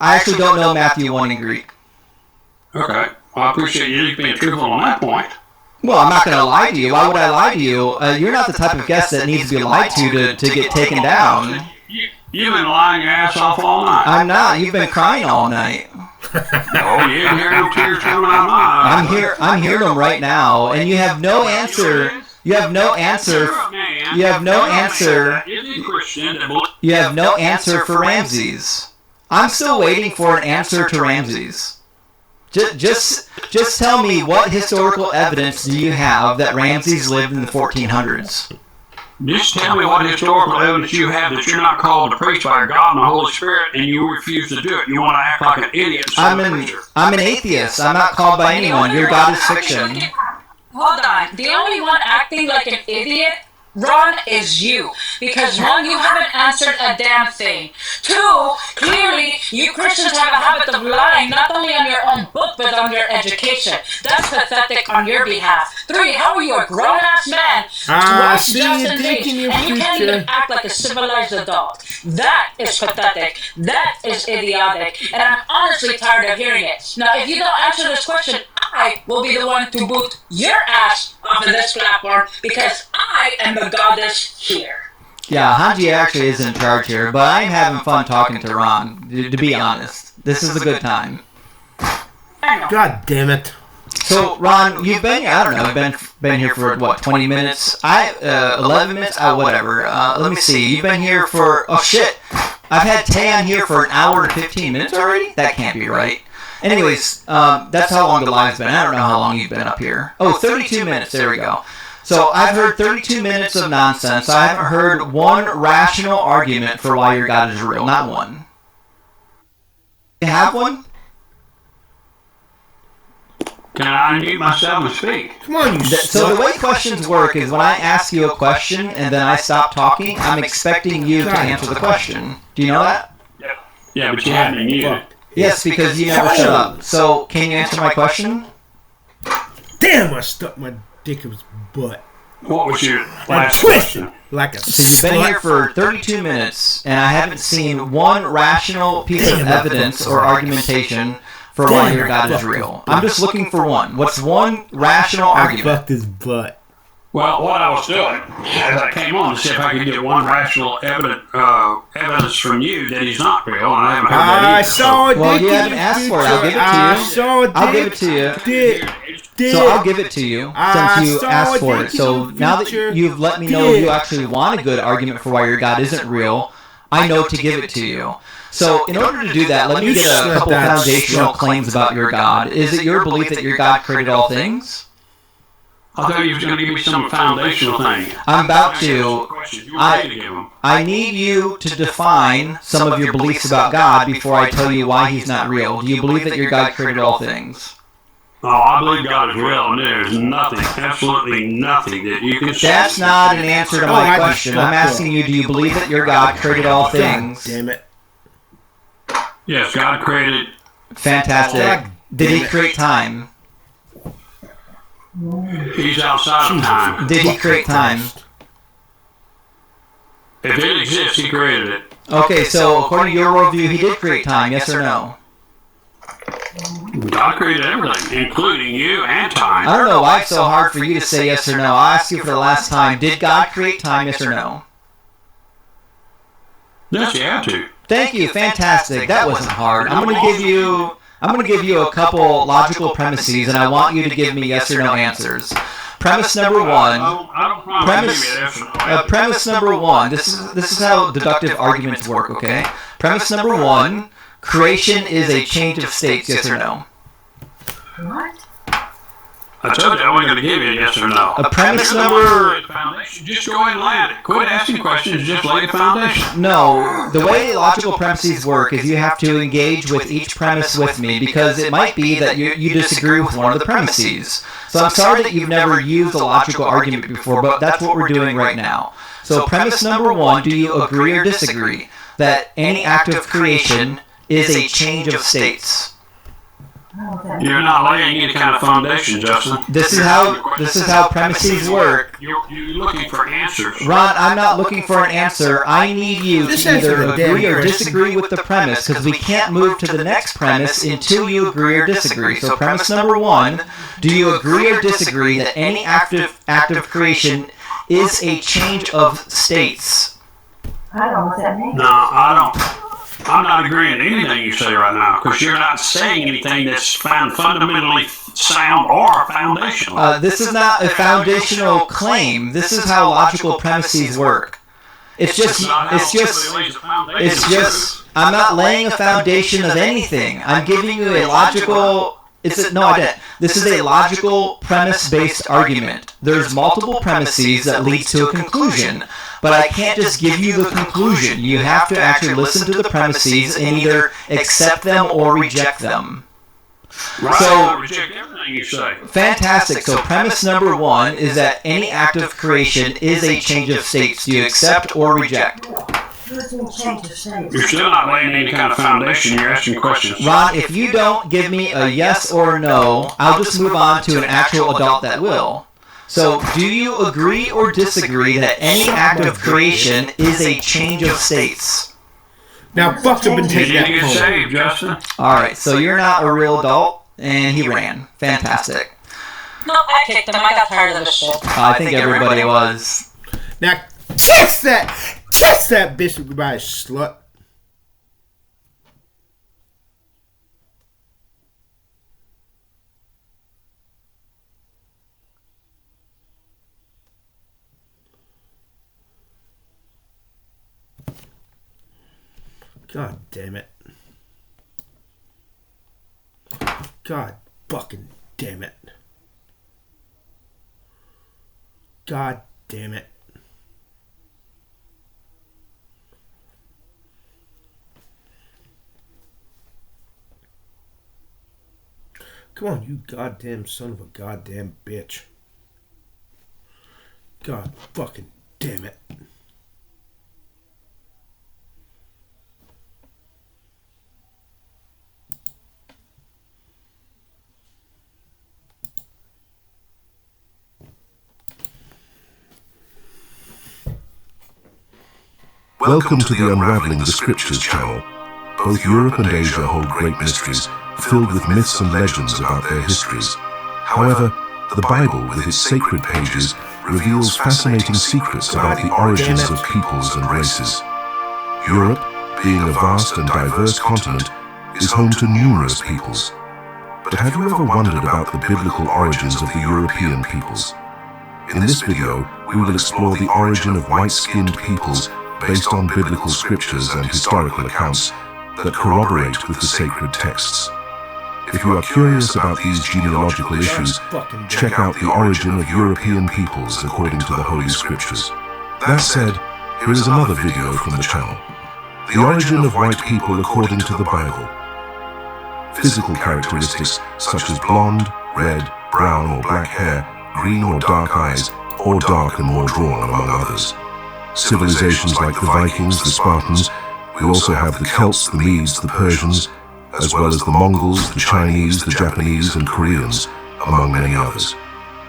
actually don't know Matthew 1 in Greek. Okay. Well, I appreciate you being truthful on that point. Well, I'm not going to lie to you. Why would I lie to you? You're not the type of guest that needs to be lied to get taken down. You've been lying your ass off all night. I'm not. You've been crying all night. Oh, you didn't hear no tears coming out of my eyes. I'm hearing them right now, and you have no answer. You have no answer. You have no answer. You have no answer for Ramses. I'm still waiting for an answer to Ramses. Just tell me, what historical evidence do you have that Ramses lived in the 1400s? Just tell me what historical evidence you have that you're not called to preach by God and the Holy Spirit, and you refuse to do it. You want to act like an idiot. I'm an atheist. I'm not called by anyone. Your God is fiction. Hold on. The only one acting like an idiot, Ron, is you. Because one, you haven't answered a damn thing. Two, clearly, you Christians have a habit of lying not only on your own book, but on your education. That's pathetic on your behalf. Three, how are you a grown-ass man to watch Justin's age, and you can't even act like a civilized adult? That is pathetic. That is idiotic. And I'm honestly tired of hearing it. Now, if you don't answer this question, I will be the one to boot your ass off of this platform because I am the goddess here. Yeah, Hanji actually is in charge here, but I'm having fun talking to Ron, to be honest. This is a good time. God damn it. So, Ron, you've been, I don't know, been here for, what, 20 minutes? 11 minutes? Whatever. Let me see. You've been here for, oh shit. I've had Tan here for an hour and 15 minutes already? That can't be right. Anyways, that's how long the live's been. I don't know how long you've been up here. Oh, 32 minutes. There we go. So I've heard 32 minutes of nonsense. I haven't heard one rational argument for why your God is real. Not one. You have one? Can I unmute myself and speak? Come on, you So the way questions work is when I ask you a question and then I stop talking, I'm expecting you to answer the question. Do you know that? Yeah, but you haven't muted. Yes, because you never shut up. So, can you answer my question? Damn, I stuck my dick in his butt. What was your last question? Like a You've been here for 32 minutes, and I haven't seen one rational piece of evidence or argumentation for why your God is real. I'm just looking for one. What's one rational argument? I fucked his butt. Well, what I was doing as I came on to see if I could get one rational evidence from you that he's not real, and I haven't heard that either. I saw it. Well, you haven't asked for it. I'll give it to you. I saw it. I'll give it to you. So I'll give it to you since you asked for it. So now that you've let me know you actually want a good argument for why your God isn't real, I know to give it to you. So in order to do that, let me get a couple foundational claims about your God. Is it your belief that your God created all things? I thought you were going to give me some foundational thing. I'm about to. I need you to define some of your beliefs about God before I tell you why he's not real. Do you believe that your God created all things? Oh, I believe God is real, and there's nothing, absolutely nothing that you can say. That's not an answer to my question. I'm asking you, do you believe that your God created all things? Damn it. Yes, God created. Fantastic. Did he create time? He's outside of time. Did he create time? If it exists, he created it. Okay, so according to your worldview, he did create time, yes or no? God created everything, including you and time. I don't know why it's so hard for you to say yes or no. I'll ask you for the last time. Did God create time, yes or no? Yes, you have to. Thank you, fantastic. That wasn't hard. I'm going to give you a couple logical premises, and I want you to give me yes or no answers. Premise number one. Premise number one. This is how deductive arguments work. Okay. Premise number one. Creation is a change of states. Yes or no? What? I told you I wasn't going to give you a yes or no. A premise number. Just go ahead and land it. Quit asking questions. Just lay the foundation. No, the way logical premises work is you have to engage with each premise with me because it might be that you disagree with one of the premises. So I'm sorry that you've never used a logical argument before, but that's what we're doing right now. So premise number one, do you agree or disagree that any act of creation is a change of states? You're not laying any kind of foundation, Justin. This is how premises work. You're looking for answers. Ron, I'm not looking for an answer. I need you to either agree or disagree with the premise because we can't move to the next premise until you agree or disagree. So premise number one, do you agree or disagree that any act of creation is a change of states? I don't know what that means. No, I don't. I'm not agreeing to anything you say right now because you're not saying anything that's fundamentally sound or foundational. This is not a foundational claim. This is how logical premises work. It's just. I'm not laying a foundation of anything. I'm giving you a logical No, I didn't. This is a logical, premise-based argument. There's multiple premises that lead to a conclusion, but I can't just give you the conclusion. You have to actually listen to the premises and either accept them or reject them. Right. So, Reject everything you say. fantastic. So premise number 1 is that any act of creation is a change of states. Do you accept or reject? You're still not laying any kind of foundation. You're asking questions. Ron, if you don't give me a yes or no, I'll just move on to an actual adult that will. So, do you agree or disagree that any act of creation is a change of states? Now, fuck up and take You that didn't get phone. saved, Justin. Alright, so you're not a real adult, and he ran. Fantastic. No, I kicked him. I got tired of this shit. I think everybody was. Now, kiss that bitch goodbye, slut. God damn it. God fucking damn it. God damn it. Come on, you goddamn son of a goddamn bitch. God fucking damn it. Welcome to the Unraveling the Scriptures channel. Both Europe and Asia hold great mysteries, filled with myths and legends about their histories. However, the Bible, with its sacred pages, reveals fascinating secrets about the origins of peoples and races. Europe, being a vast and diverse continent, is home to numerous peoples. But have you ever wondered about the biblical origins of the European peoples? In this video, we will explore the origin of white-skinned peoples based on biblical scriptures and historical accounts that corroborate with the sacred texts. If you are curious about these genealogical issues, check out the origin of European peoples according to the Holy Scriptures. That said, here is another video from the channel. The origin of white people according to the Bible. Physical characteristics such as blonde, red, brown or black hair, green or dark eyes, or dark and more drawn, among others. Civilizations like the Vikings, the Spartans. We also have the Celts, the Medes, the Persians, as well as the Mongols, the Chinese, the Japanese, and Koreans, among many others.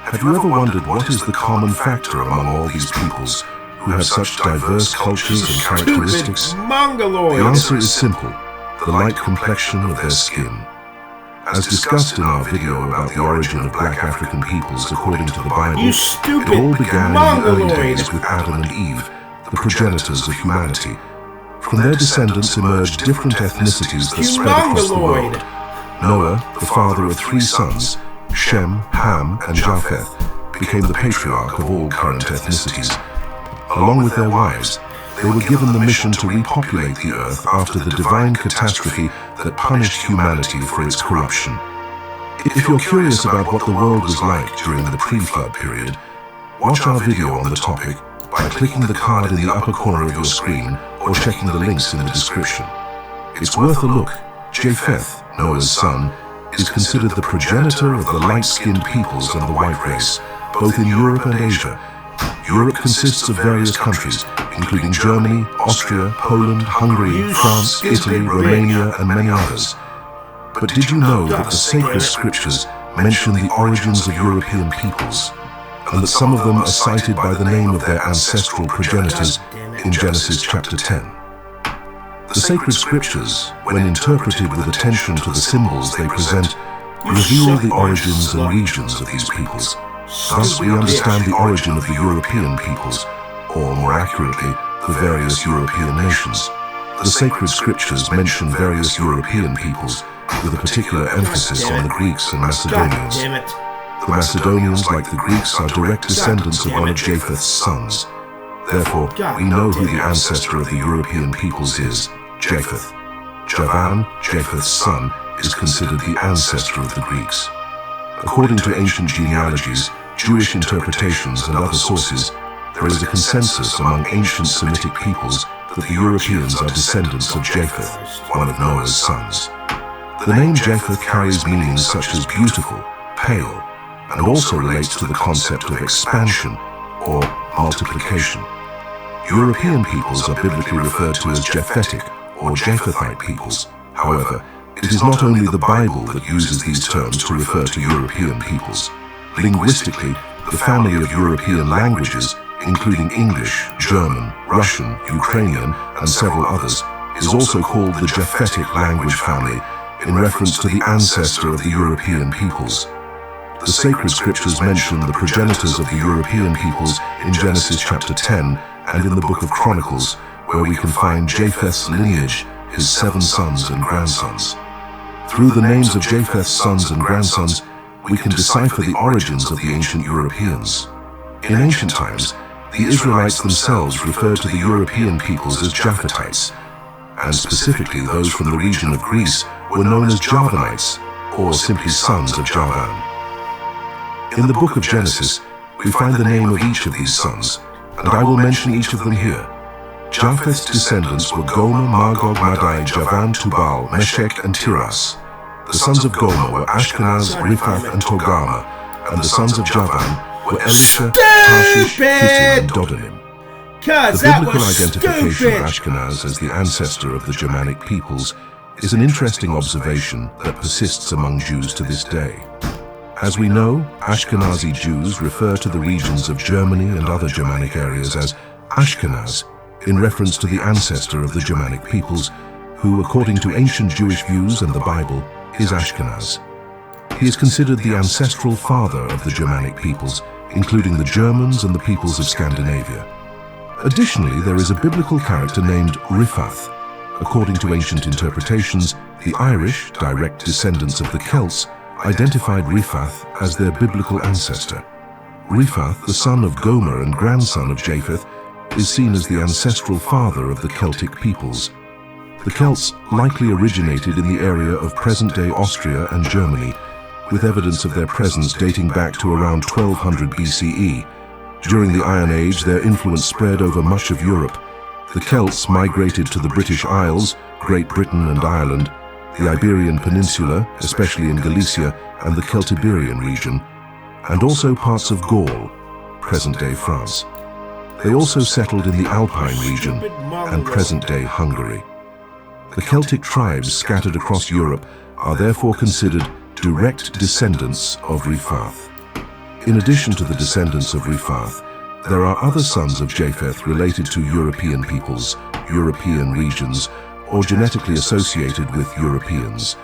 Have you ever wondered what is the common factor among all these peoples who have such diverse cultures and characteristics? The answer is simple: the light complexion of their skin. As discussed in our video about the origin of black African peoples according to the Bible, it all began in the early days with Adam and Eve, the progenitors of humanity. From their descendants emerged different ethnicities that spread across the world. Noah, the father of 3 sons, Shem, Ham, and Japheth, became the patriarch of all current ethnicities. Along with their wives, they were given the mission to repopulate the earth after the divine catastrophe that punished humanity for its corruption. If you're curious about what the world was like during the pre-flood period, watch our video on the topic by clicking the card in the upper corner of your screen or checking the links in the description. It's worth a look. Japheth, Noah's son, is considered the progenitor of the light-skinned peoples and the white race, both in Europe and Asia. Europe consists of various countries, including Germany, Austria, Poland, Hungary, France, Italy, Romania, and many others. But did you know that the sacred scriptures mention the origins of European peoples, and that some of them are cited by the name of their ancestral progenitors in Genesis chapter 10? The sacred scriptures, when interpreted with attention to the symbols they present, reveal the origins and regions of these peoples. Thus we understand the origin of the European peoples, or more accurately, the various European nations. The sacred scriptures mention various European peoples, with a particular emphasis on the Greeks and Macedonians. The Macedonians, like the Greeks, are direct descendants of one of Japheth's sons. Therefore, we know who the ancestor of the European peoples is: Japheth. Javan, Japheth's son, is considered the ancestor of the Greeks. According to ancient genealogies, Jewish interpretations and other sources, there is a consensus among ancient Semitic peoples that the Europeans are descendants of Japheth, one of Noah's sons. The name Japheth carries meanings such as beautiful, pale, and also relates to the concept of expansion or multiplication. European peoples are biblically referred to as Japhetic or Japhethite peoples. However, it is not only the Bible that uses these terms to refer to European peoples. Linguistically, the family of European languages, including English, German, Russian, Ukrainian, and several others, is also called the Japhetic language family in reference to the ancestor of the European peoples. The sacred scriptures mention the progenitors of the European peoples in Genesis chapter 10 and in the book of Chronicles, where we can find Japheth's lineage, his 7 sons and grandsons. Through the names of Japheth's sons and grandsons, we can decipher the origins of the ancient Europeans. In ancient times, the Israelites themselves referred to the European peoples as Japhethites, and specifically those from the region of Greece were known as Javanites, or simply sons of Javan. In the book of Genesis, we find the name of each of these sons, and I will mention each of them here. Japheth's descendants were Gomer, Magog, Madai, Javan, Tubal, Meshech, and Tiras. The sons of Gomer were Ashkenaz, Riphath, and Togarmah, and the sons of Javan were Elisha, Tarshish, Kittim, and Dodanim. The biblical identification of Ashkenaz as the ancestor of the Germanic peoples is an interesting observation that persists among Jews to this day. As we know, Ashkenazi Jews refer to the regions of Germany and other Germanic areas as Ashkenaz, in reference to the ancestor of the Germanic peoples, who, according to ancient Jewish views and the Bible, is Ashkenaz. He is considered the ancestral father of the Germanic peoples, including the Germans and the peoples of Scandinavia. Additionally, there is a biblical character named Riphath. According to ancient interpretations, the Irish, direct descendants of the Celts, identified Riphath as their biblical ancestor. Riphath, the son of Gomer and grandson of Japheth, is seen as the ancestral father of the Celtic peoples. The Celts likely originated in the area of present-day Austria and Germany, with evidence of their presence dating back to around 1200 BCE. During the Iron Age, their influence spread over much of Europe. The Celts migrated to the British Isles, Great Britain and Ireland, the Iberian Peninsula, especially in Galicia, and the Celtiberian region, and also parts of Gaul, present-day France. They also settled in the Alpine region and present-day Hungary. The Celtic tribes scattered across Europe are therefore considered direct descendants of Riphath. In addition to the descendants of Riphath, there are other sons of Japheth related to European peoples, European regions, or genetically associated with Europeans.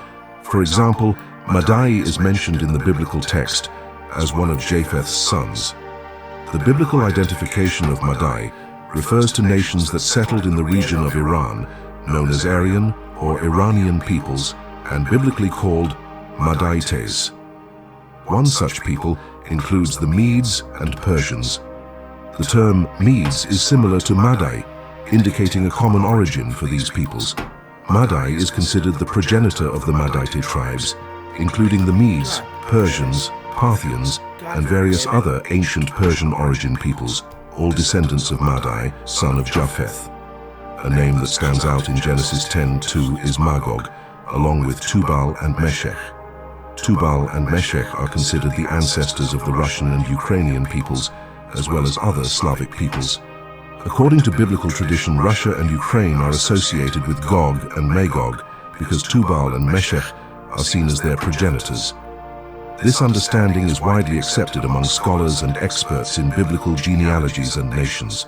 For example, Madai is mentioned in the biblical text as one of Japheth's sons. The biblical identification of Madai refers to nations that settled in the region of Iran, known as Aryan or Iranian peoples, and biblically called Madaites. One such people includes the Medes and Persians. The term Medes is similar to Madai, indicating a common origin for these peoples. Madai is considered the progenitor of the Madite tribes, including the Medes, Persians, Parthians, and various other ancient Persian origin peoples, all descendants of Madai, son of Japheth. A name that stands out in Genesis 10:2 is Magog, along with Tubal and Meshech. Tubal and Meshech are considered the ancestors of the Russian and Ukrainian peoples, as well as other Slavic peoples. According to biblical tradition, Russia and Ukraine are associated with Gog and Magog because Tubal and Meshech are seen as their progenitors. This understanding is widely accepted among scholars and experts in biblical genealogies and nations.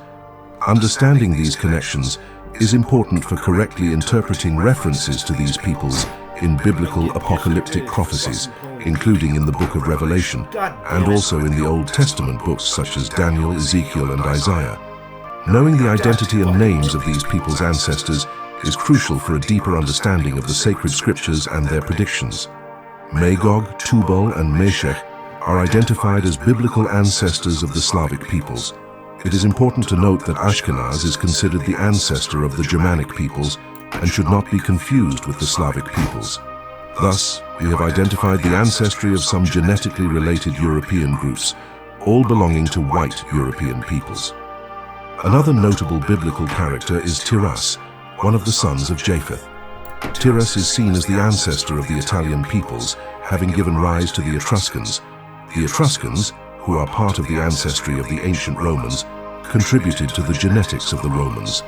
Understanding these connections is important for correctly interpreting references to these peoples in biblical apocalyptic prophecies, including in the book of Revelation, and also in the Old Testament books such as Daniel, Ezekiel, and Isaiah. Knowing the identity and names of these people's ancestors is crucial for a deeper understanding of the sacred scriptures and their predictions. Magog, Tubal, and Meshech are identified as biblical ancestors of the Slavic peoples. It is important to note that Ashkenaz is considered the ancestor of the Germanic peoples and should not be confused with the Slavic peoples. Thus, we have identified the ancestry of some genetically related European groups, all belonging to white European peoples. Another notable biblical character is Tiras, one of the sons of Japheth. Tiras is seen as the ancestor of the Italian peoples, having given rise to the Etruscans. The Etruscans, who are part of the ancestry of the ancient Romans, contributed to the genetics of the Romans.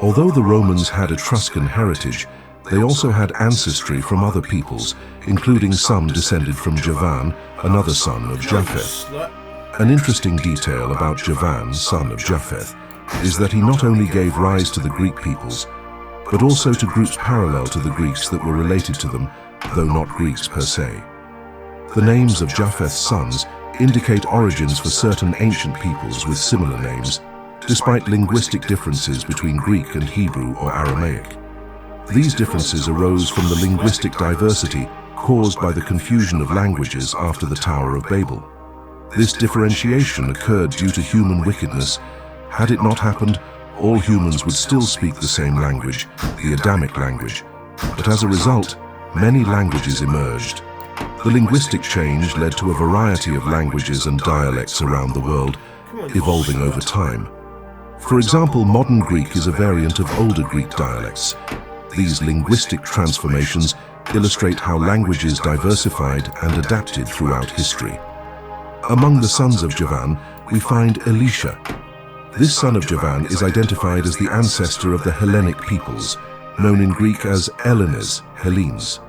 Although the Romans had Etruscan heritage, they also had ancestry from other peoples, including some descended from Javan, another son of Japheth. An interesting detail about Javan, son of Japheth, is that he not only gave rise to the Greek peoples, but also to groups parallel to the Greeks that were related to them, though not Greeks per se. The names of Japheth's sons indicate origins for certain ancient peoples with similar names, despite linguistic differences between Greek and Hebrew or Aramaic. These differences arose from the linguistic diversity caused by the confusion of languages after the Tower of Babel. This differentiation occurred due to human wickedness. Had it not happened, all humans would still speak the same language, the Adamic language, but as a result, many languages emerged. The linguistic change led to a variety of languages and dialects around the world, evolving over time. For example, modern Greek is a variant of older Greek dialects. These linguistic transformations illustrate how languages diversified and adapted throughout history. Among the sons of Javan, we find Elisha. This son of Javan is identified as the ancestor of the Hellenic peoples, known in Greek as Hellenes, Hellenes.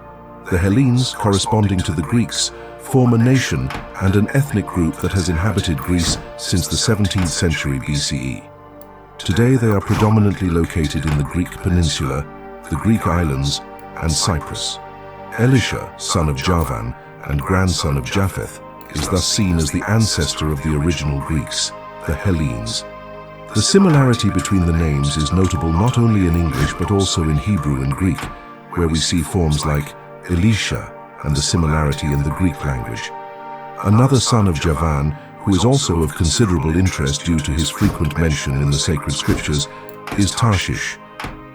The Hellenes, corresponding to the Greeks, form a nation and an ethnic group that has inhabited Greece since the 17th century BCE. Today they are predominantly located in the Greek peninsula, the Greek islands, and Cyprus. Elisha, son of Javan and grandson of Japheth, is thus seen as the ancestor of the original Greeks, the Hellenes. The similarity between the names is notable not only in English but also in Hebrew and Greek, where we see forms like Elisha and the similarity in the Greek language. Another son of Javan, who is also of considerable interest due to his frequent mention in the sacred scriptures, is Tarshish.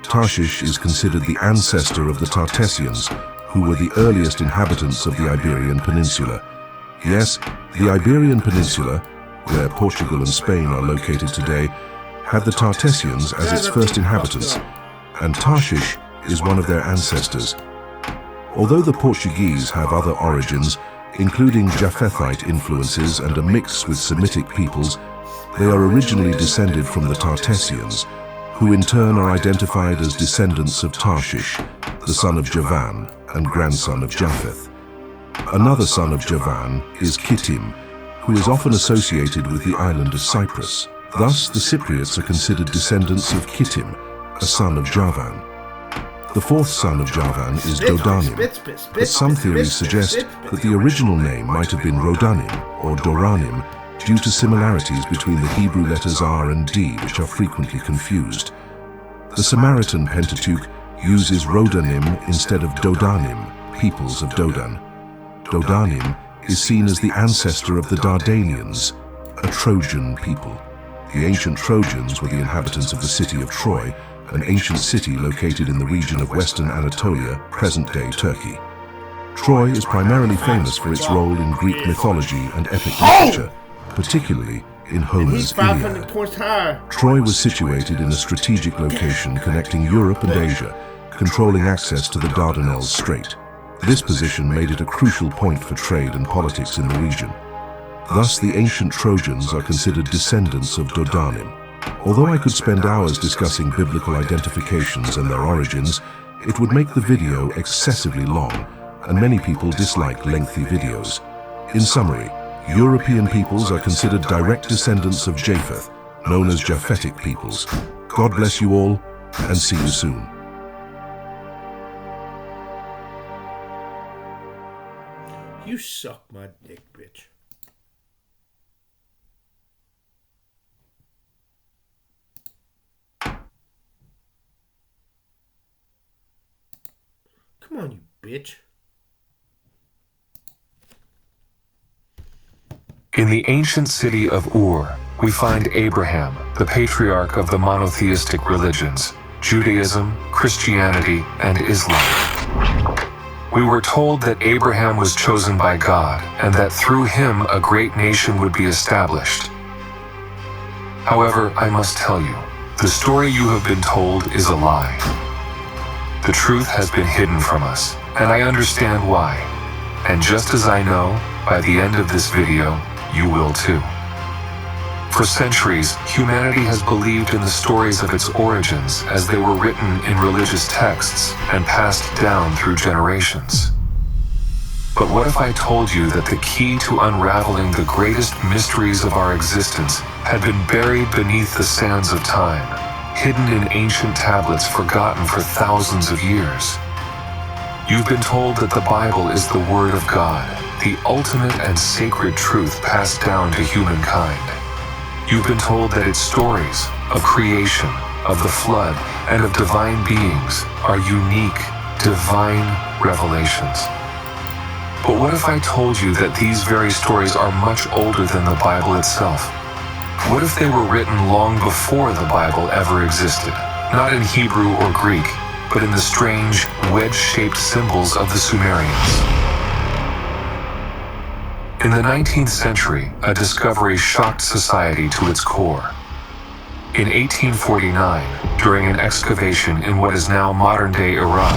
Tarshish is considered the ancestor of the Tartessians, who were the earliest inhabitants of the Iberian Peninsula. Yes, the Iberian Peninsula, where Portugal and Spain are located today, had the Tartessians as its first inhabitants, and Tarshish is one of their ancestors. Although the Portuguese have other origins, including Japhethite influences and a mix with Semitic peoples, they are originally descended from the Tartessians, who in turn are identified as descendants of Tarshish, the son of Javan and grandson of Japheth. Another son of Javan is Kittim, who is often associated with the island of Cyprus. Thus, the Cypriots are considered descendants of Kittim, a son of Javan. The fourth son of Javan is Dodanim, but some theories suggest that the original name might have been Rodanim or Doranim due to similarities between the Hebrew letters R and D, which are frequently confused. The Samaritan Pentateuch uses Rodanim instead of Dodanim, peoples of Dodan. Dodanim is seen as the ancestor of the Dardanians, a Trojan people. The ancient Trojans were the inhabitants of the city of Troy, an ancient city located in the region of western Anatolia, present-day Turkey. Troy is primarily famous for its role in Greek mythology and epic literature, particularly in Homer's Iliad. Troy was situated in a strategic location connecting Europe and Asia, controlling access to the Dardanelles Strait. This position made it a crucial point for trade and politics in the region. Thus, the ancient Trojans are considered descendants of Dodanim. Although I could spend hours discussing biblical identifications and their origins, it would make the video excessively long, and many people dislike lengthy videos. In summary, European peoples are considered direct descendants of Japheth, known as Japhetic peoples. God bless you all, and see you soon. You suck my dick, bitch. Come on, you bitch. In the ancient city of Ur, we find Abraham, the patriarch of the monotheistic religions, Judaism, Christianity, and Islam. We were told that Abraham was chosen by God and that through him a great nation would be established. However, I must tell you, the story you have been told is a lie. The truth has been hidden from us, and I understand why. And just as I know, by the end of this video, you will too. For centuries, humanity has believed in the stories of its origins as they were written in religious texts and passed down through generations. But what if I told you that the key to unraveling the greatest mysteries of our existence had been buried beneath the sands of time, hidden in ancient tablets forgotten for thousands of years? You've been told that the Bible is the Word of God, the ultimate and sacred truth passed down to humankind. You've been told that its stories of creation, of the flood, and of divine beings are unique, divine revelations. But what if I told you that these very stories are much older than the Bible itself? What if they were written long before the Bible ever existed, not in Hebrew or Greek, but in the strange, wedge-shaped symbols of the Sumerians? In the 19th century, a discovery shocked society to its core. In 1849, during an excavation in what is now modern-day Iraq,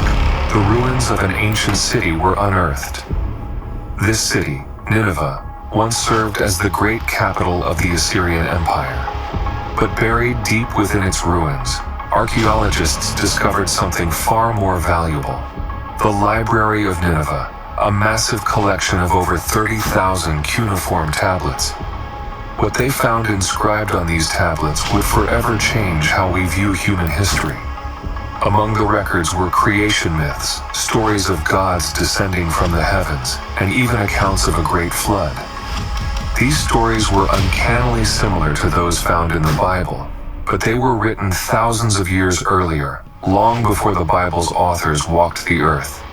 the ruins of an ancient city were unearthed. This city, Nineveh, once served as the great capital of the Assyrian Empire. But buried deep within its ruins, archaeologists discovered something far more valuable: the Library of Nineveh, a massive collection of over 30,000 cuneiform tablets. What they found inscribed on these tablets would forever change how we view human history. Among the records were creation myths, stories of gods descending from the heavens, and even accounts of a great flood. These stories were uncannily similar to those found in the Bible, but they were written thousands of years earlier, long before the Bible's authors walked the earth.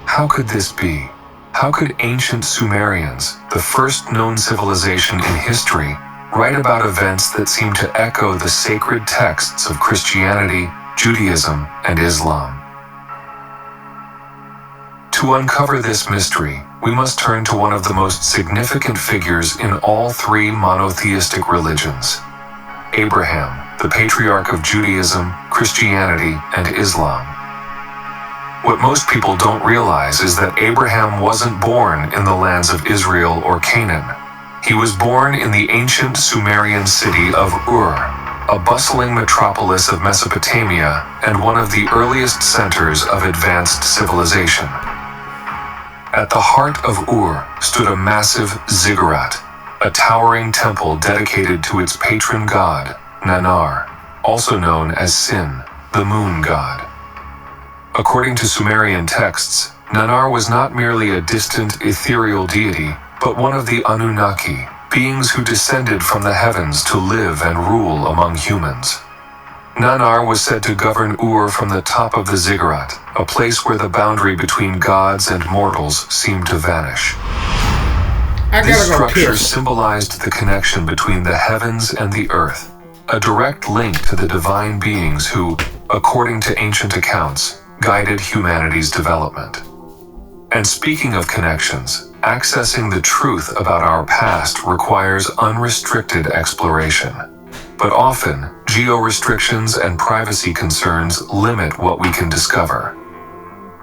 How could this be? How could ancient Sumerians, the first known civilization in history, write about events that seem to echo the sacred texts of Christianity, Judaism, and Islam? To uncover this mystery, we must turn to one of the most significant figures in all three monotheistic religions: Abraham, the patriarch of Judaism, Christianity, and Islam. What most people don't realize is that Abraham wasn't born in the lands of Israel or Canaan. He was born in the ancient Sumerian city of Ur, a bustling metropolis of Mesopotamia and one of the earliest centers of advanced civilization. At the heart of Ur stood a massive ziggurat, a towering temple dedicated to its patron god, Nannar, also known as Sin, the moon god. According to Sumerian texts, Nannar was not merely a distant, ethereal deity, but one of the Anunnaki, beings who descended from the heavens to live and rule among humans. Nannar was said to govern Ur from the top of the ziggurat, a place where the boundary between gods and mortals seemed to vanish. This structure symbolized the connection between the heavens and the earth, a direct link to the divine beings who, according to ancient accounts, guided humanity's development. And speaking of connections, accessing the truth about our past requires unrestricted exploration. But often, geo-restrictions and privacy concerns limit what we can discover.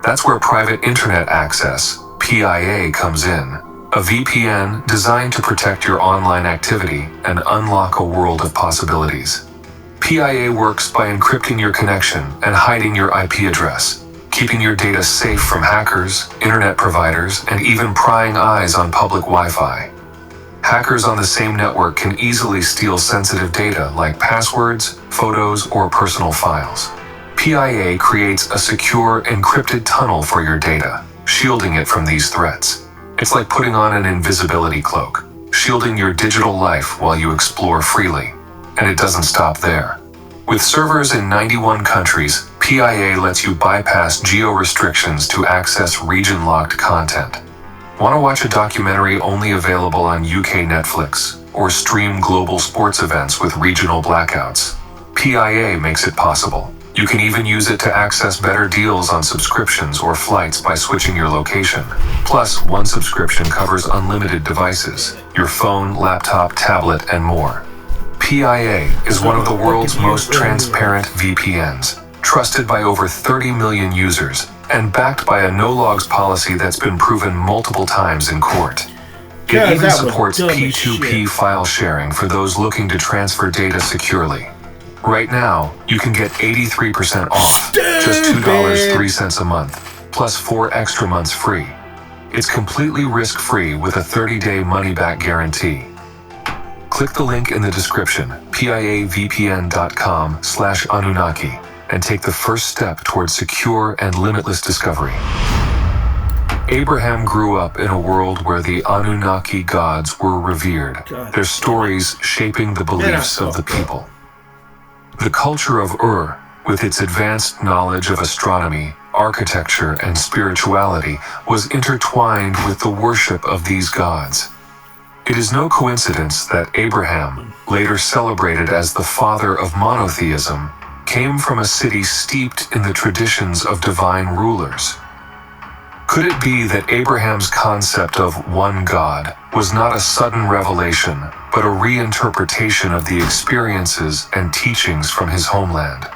That's where private internet access, PIA, comes in, a VPN designed to protect your online activity and unlock a world of possibilities. PIA works by encrypting your connection and hiding your IP address, keeping your data safe from hackers, internet providers, and even prying eyes on public Wi-Fi. Hackers on the same network can easily steal sensitive data like passwords, photos, or personal files. PIA creates a secure, encrypted tunnel for your data, shielding it from these threats. It's like putting on an invisibility cloak, shielding your digital life while you explore freely. And it doesn't stop there. With servers in 91 countries, PIA lets you bypass geo-restrictions to access region-locked content. Want to watch a documentary only available on UK Netflix, or stream global sports events with regional blackouts? PIA makes it possible. You can even use it to access better deals on subscriptions or flights by switching your location. Plus, one subscription covers unlimited devices, your phone, laptop, tablet, and more. PIA is one of the world's most transparent VPNs, trusted by over 30 million users, and backed by a no-logs policy that's been proven multiple times in court. It even supports P2P file sharing for those looking to transfer data securely. Right now, you can get 83% off, just $2.03 a month, plus 4 extra months free. It's completely risk-free with a 30-day money-back guarantee. Click the link in the description, piavpn.com/Anunnaki, and take the first step towards secure and limitless discovery. Abraham grew up in a world where the Anunnaki gods were revered, their stories shaping the beliefs of the people. The culture of Ur, with its advanced knowledge of astronomy, architecture, and spirituality, was intertwined with the worship of these gods. It is no coincidence that Abraham, later celebrated as the father of monotheism, came from a city steeped in the traditions of divine rulers. Could it be that Abraham's concept of one God was not a sudden revelation, but a reinterpretation of the experiences and teachings from his homeland?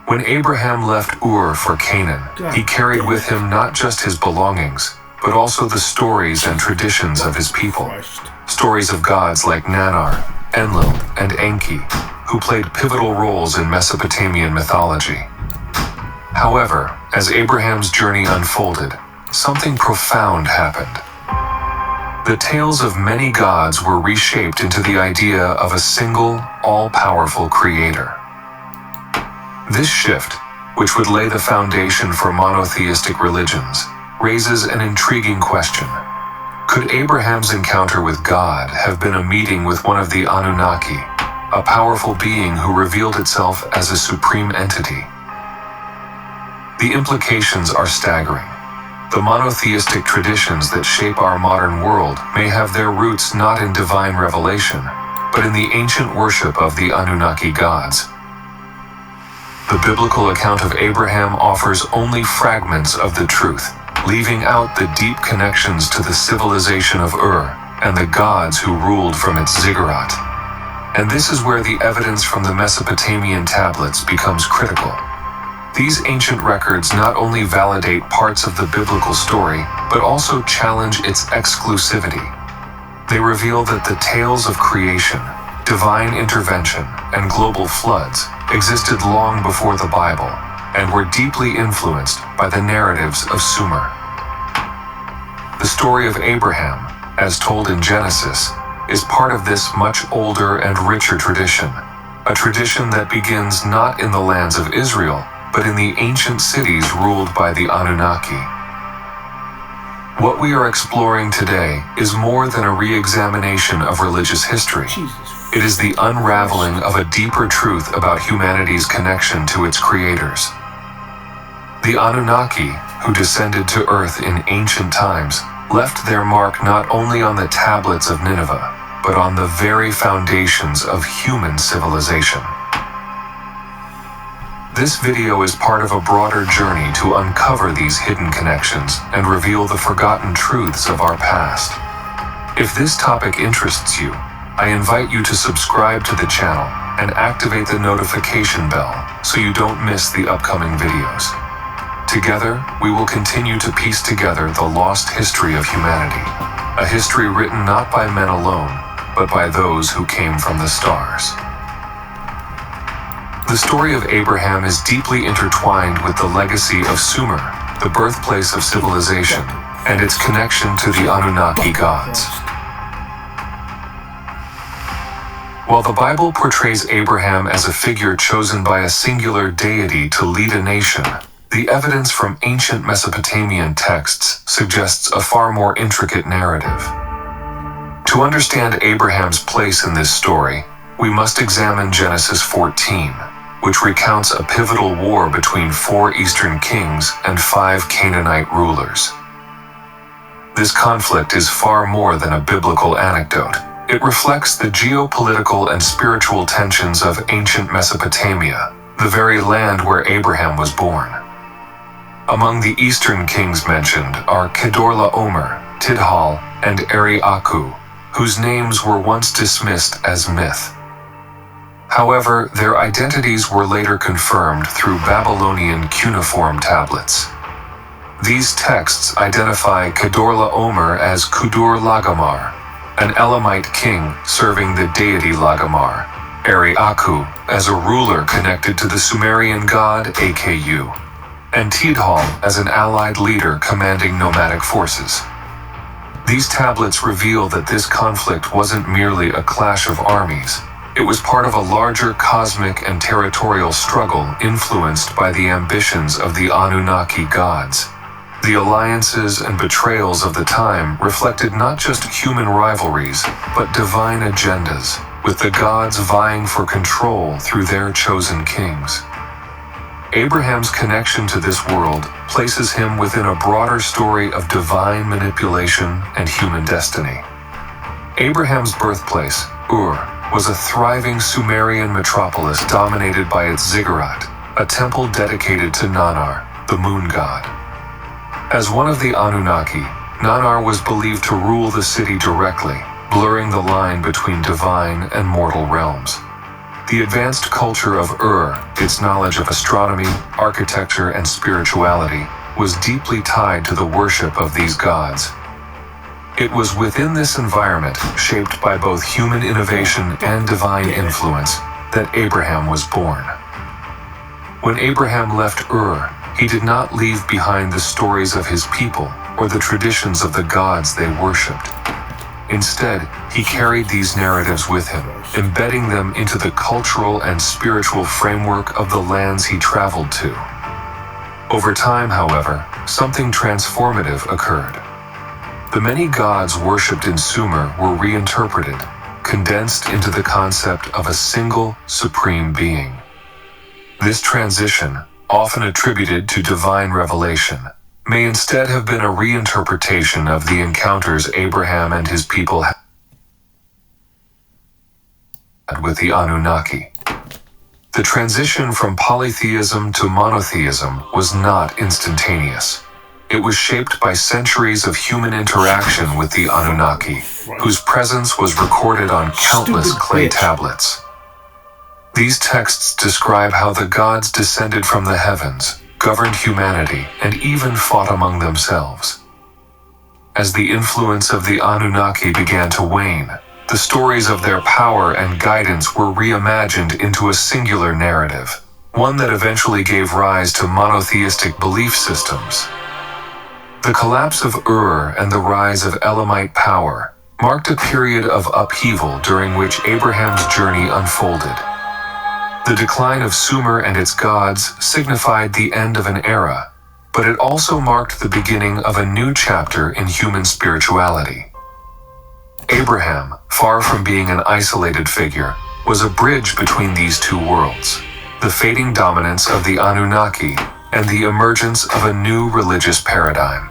When Abraham left Ur for Canaan, he carried with him not just his belongings, but also the stories and traditions of his people. Stories of gods like Nannar, Enlil, and Enki, who played pivotal roles in Mesopotamian mythology. However, as Abraham's journey unfolded, something profound happened. The tales of many gods were reshaped into the idea of a single, all-powerful creator. This shift, which would lay the foundation for monotheistic religions, raises an intriguing question. Could Abraham's encounter with God have been a meeting with one of the Anunnaki, a powerful being who revealed itself as a supreme entity? The implications are staggering. The monotheistic traditions that shape our modern world may have their roots not in divine revelation, but in the ancient worship of the Anunnaki gods. The biblical account of Abraham offers only fragments of the truth, leaving out the deep connections to the civilization of Ur and the gods who ruled from its ziggurat. And this is where the evidence from the Mesopotamian tablets becomes critical. These ancient records not only validate parts of the biblical story, but also challenge its exclusivity. They reveal that the tales of creation, divine intervention, and global floods existed long before the Bible, and were deeply influenced by the narratives of Sumer. The story of Abraham, as told in Genesis, is part of this much older and richer tradition, a tradition that begins not in the lands of Israel, but in the ancient cities ruled by the Anunnaki. What we are exploring today is more than a re-examination of religious history. It is the unraveling of a deeper truth about humanity's connection to its creators. The Anunnaki, who descended to Earth in ancient times, left their mark not only on the tablets of Nineveh, but on the very foundations of human civilization. This video is part of a broader journey to uncover these hidden connections and reveal the forgotten truths of our past. If this topic interests you, I invite you to subscribe to the channel and activate the notification bell so you don't miss the upcoming videos. Together, we will continue to piece together the lost history of humanity, a history written not by men alone, but by those who came from the stars. The story of Abraham is deeply intertwined with the legacy of Sumer, the birthplace of civilization, and its connection to the Anunnaki gods. While the Bible portrays Abraham as a figure chosen by a singular deity to lead a nation, the evidence from ancient Mesopotamian texts suggests a far more intricate narrative. To understand Abraham's place in this story, we must examine Genesis 14, which recounts a pivotal war between 4 eastern kings and 5 Canaanite rulers. This conflict is far more than a biblical anecdote. It reflects the geopolitical and spiritual tensions of ancient Mesopotamia, the very land where Abraham was born. Among the eastern kings mentioned are Kedorlaomer, Tidhal, and Eri-Aku, whose names were once dismissed as myth. However, their identities were later confirmed through Babylonian cuneiform tablets. These texts identify Kedorlaomer as Kudur-Lagamar, an Elamite king serving the deity Lagamar, Eri-Aku as a ruler connected to the Sumerian god Aku, and Tidhal as an allied leader commanding nomadic forces. These tablets reveal that this conflict wasn't merely a clash of armies. It was part of a larger cosmic and territorial struggle influenced by the ambitions of the Anunnaki gods. The alliances and betrayals of the time reflected not just human rivalries, but divine agendas, with the gods vying for control through their chosen kings. Abraham's connection to this world places him within a broader story of divine manipulation and human destiny. Abraham's birthplace, Ur, was a thriving Sumerian metropolis dominated by its ziggurat, a temple dedicated to Nannar, the moon god. As one of the Anunnaki, Nannar was believed to rule the city directly, blurring the line between divine and mortal realms. The advanced culture of Ur, its knowledge of astronomy, architecture, and spirituality, was deeply tied to the worship of these gods. It was within this environment, shaped by both human innovation and divine influence, that Abraham was born. When Abraham left Ur, he did not leave behind the stories of his people or the traditions of the gods they worshipped. Instead, he carried these narratives with him, embedding them into the cultural and spiritual framework of the lands he traveled to. Over time, however, something transformative occurred. The many gods worshipped in Sumer were reinterpreted, condensed into the concept of a single, supreme being. This transition, often attributed to divine revelation, may instead have been a reinterpretation of the encounters Abraham and his people had with the Anunnaki. The transition from polytheism to monotheism was not instantaneous. It was shaped by centuries of human interaction with the Anunnaki, whose presence was recorded on countless clay tablets. These texts describe how the gods descended from the heavens, governed humanity, and even fought among themselves. As the influence of the Anunnaki began to wane, the stories of their power and guidance were reimagined into a singular narrative, one that eventually gave rise to monotheistic belief systems. The collapse of Ur and the rise of Elamite power marked a period of upheaval during which Abraham's journey unfolded. The decline of Sumer and its gods signified the end of an era, but it also marked the beginning of a new chapter in human spirituality. Abraham, far from being an isolated figure, was a bridge between these two worlds, the fading dominance of the Anunnaki and the emergence of a new religious paradigm.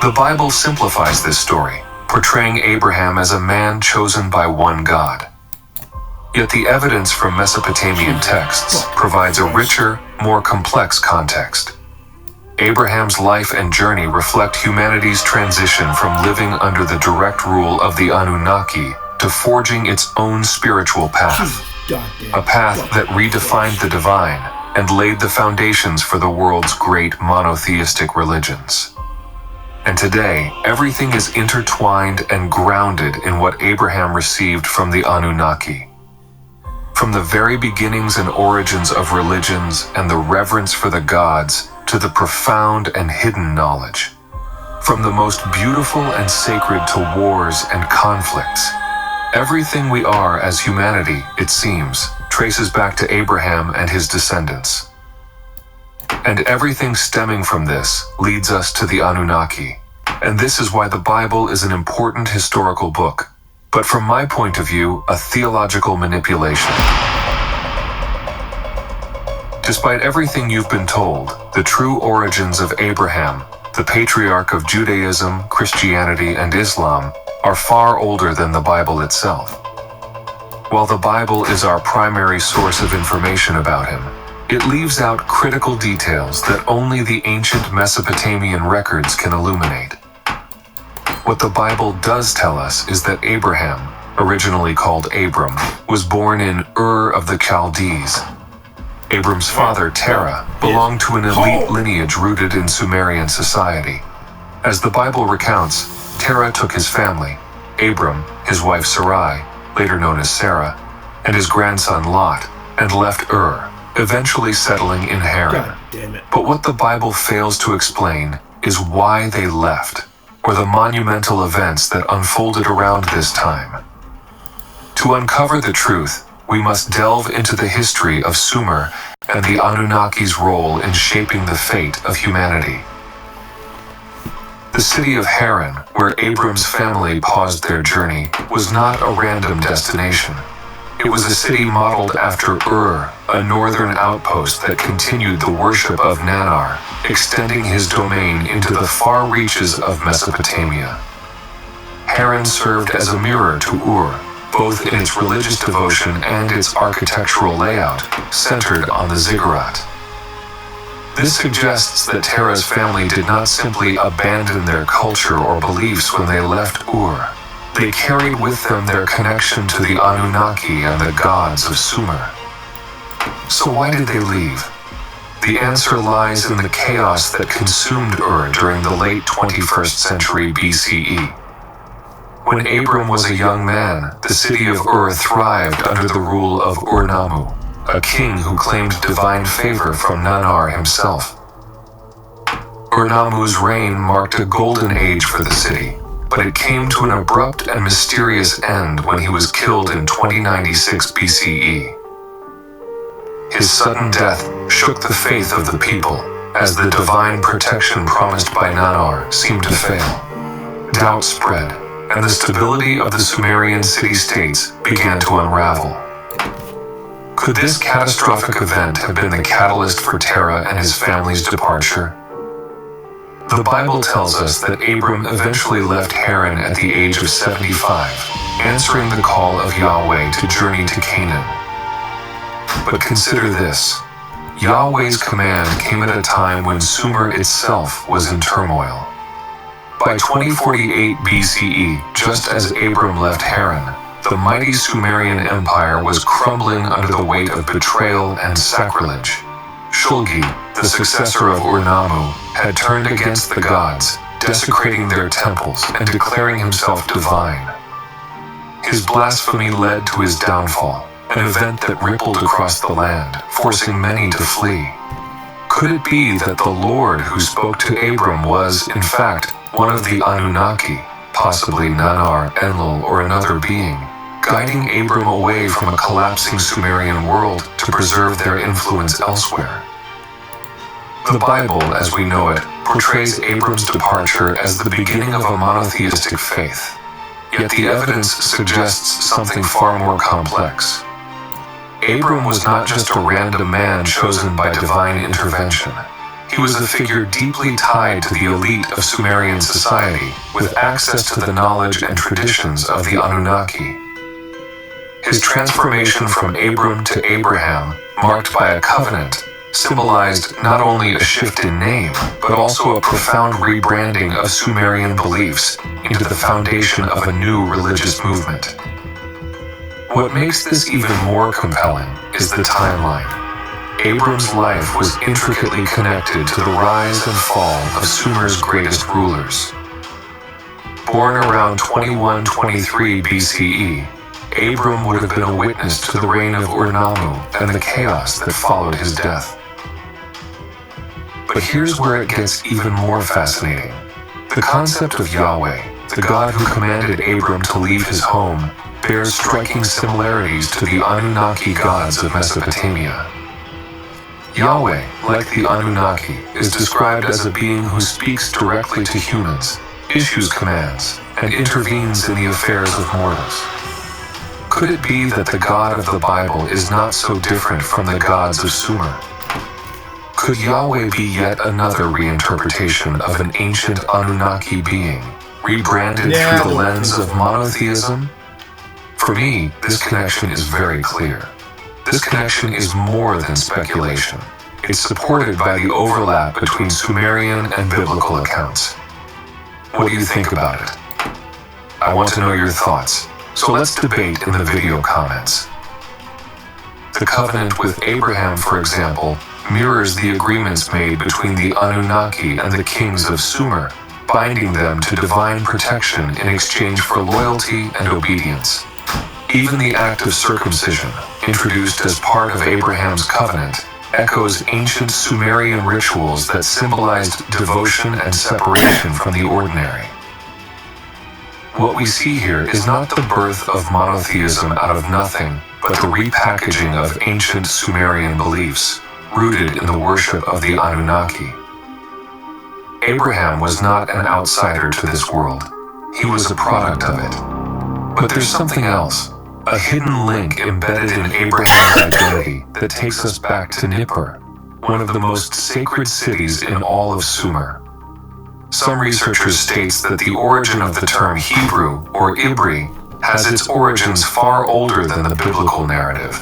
The Bible simplifies this story, portraying Abraham as a man chosen by one God. Yet the evidence from Mesopotamian texts provides a richer, more complex context. Abraham's life and journey reflect humanity's transition from living under the direct rule of the Anunnaki to forging its own spiritual path, a path that redefined the divine and laid the foundations for the world's great monotheistic religions. And today, everything is intertwined and grounded in what Abraham received from the Anunnaki. From the very beginnings and origins of religions and the reverence for the gods to the profound and hidden knowledge. From the most beautiful and sacred to wars and conflicts. Everything we are as humanity, it seems, traces back to Abraham and his descendants. And everything stemming from this leads us to the Anunnaki. And this is why the Bible is an important historical book, but from my point of view, a theological manipulation. Despite everything you've been told, the true origins of Abraham, the patriarch of Judaism, Christianity, and Islam, are far older than the Bible itself. While the Bible is our primary source of information about him, it leaves out critical details that only the ancient Mesopotamian records can illuminate. What the Bible does tell us is that Abraham, originally called Abram, was born in Ur of the Chaldees. Abram's father, Terah, belonged to an elite lineage rooted in Sumerian society. As the Bible recounts, Terah took his family, Abram, his wife Sarai, later known as Sarah, and his grandson Lot, and left Ur, eventually settling in Haran. God damn it. But what the Bible fails to explain is why they left, or the monumental events that unfolded around this time. To uncover the truth, we must delve into the history of Sumer and the Anunnaki's role in shaping the fate of humanity. The city of Haran, where Abram's family paused their journey, was not a random destination. It was a city modeled after Ur, a northern outpost that continued the worship of Nannar, extending his domain into the far reaches of Mesopotamia. Haran served as a mirror to Ur, both in its religious devotion and its architectural layout, centered on the ziggurat. This suggests that Terah's family did not simply abandon their culture or beliefs when they left Ur. They carried with them their connection to the Anunnaki and the gods of Sumer. So why did they leave? The answer lies in the chaos that consumed Ur during the late 21st century BCE. When Abram was a young man, the city of Ur thrived under the rule of Ur-Nammu, a king who claimed divine favor from Nannar himself. Ur-Nammu's reign marked a golden age for the city, but it came to an abrupt and mysterious end when he was killed in 2096 BCE. His sudden death shook the faith of the people, as the divine protection promised by Nannar seemed to fail. Doubt spread, and the stability of the Sumerian city-states began to unravel. Could this catastrophic event have been the catalyst for Terah and his family's departure? The Bible tells us that Abram eventually left Haran at the age of 75, answering the call of Yahweh to journey to Canaan. But consider this. Yahweh's command came at a time when Sumer itself was in turmoil. By 2048 BCE, just as Abram left Haran, the mighty Sumerian Empire was crumbling under the weight of betrayal and sacrilege. Shulgi, the successor of Ur-Nammu, had turned against the gods, desecrating their temples and declaring himself divine. His blasphemy led to his downfall, an event that rippled across the land, forcing many to flee. Could it be that the Lord who spoke to Abram was, in fact, one of the Anunnaki, possibly Nannar, Enlil, or another being, guiding Abram away from a collapsing Sumerian world to preserve their influence elsewhere? The Bible, as we know it, portrays Abram's departure as the beginning of a monotheistic faith. Yet the evidence suggests something far more complex. Abram was not just a random man chosen by divine intervention. He was a figure deeply tied to the elite of Sumerian society, with access to the knowledge and traditions of the Anunnaki. His transformation from Abram to Abraham, marked by a covenant, symbolized not only a shift in name, but also a profound rebranding of Sumerian beliefs into the foundation of a new religious movement. What makes this even more compelling is the timeline. Abram's life was intricately connected to the rise and fall of Sumer's greatest rulers. Born around 2123 BCE, Abram would have been a witness to the reign of Ur-Nammu and the chaos that followed his death. But here's where it gets even more fascinating. The concept of Yahweh, the God who commanded Abram to leave his home, bears striking similarities to the Anunnaki gods of Mesopotamia. Yahweh, like the Anunnaki, is described as a being who speaks directly to humans, issues commands, and intervenes in the affairs of mortals. Could it be that the God of the Bible is not so different from the gods of Sumer? Could Yahweh be yet another reinterpretation of an ancient Anunnaki being, rebranded through the lens of monotheism? For me, this connection is very clear. This connection is more than speculation. It's supported by the overlap between Sumerian and biblical accounts. What do you think about it? I want to know your thoughts, so let's debate in the video comments. The covenant with Abraham, for example, mirrors the agreements made between the Anunnaki and the kings of Sumer, binding them to divine protection in exchange for loyalty and obedience. Even the act of circumcision, introduced as part of Abraham's covenant, echoes ancient Sumerian rituals that symbolized devotion and separation from the ordinary. What we see here is not the birth of monotheism out of nothing, but the repackaging of ancient Sumerian beliefs, rooted in the worship of the Anunnaki. Abraham was not an outsider to this world. He was a product of it. But there's something else. A hidden link embedded in Abraham's identity that takes us back to Nippur, one of the most sacred cities in all of Sumer. Some researchers state that the origin of the term Hebrew, or Ibri, has its origins far older than the biblical narrative.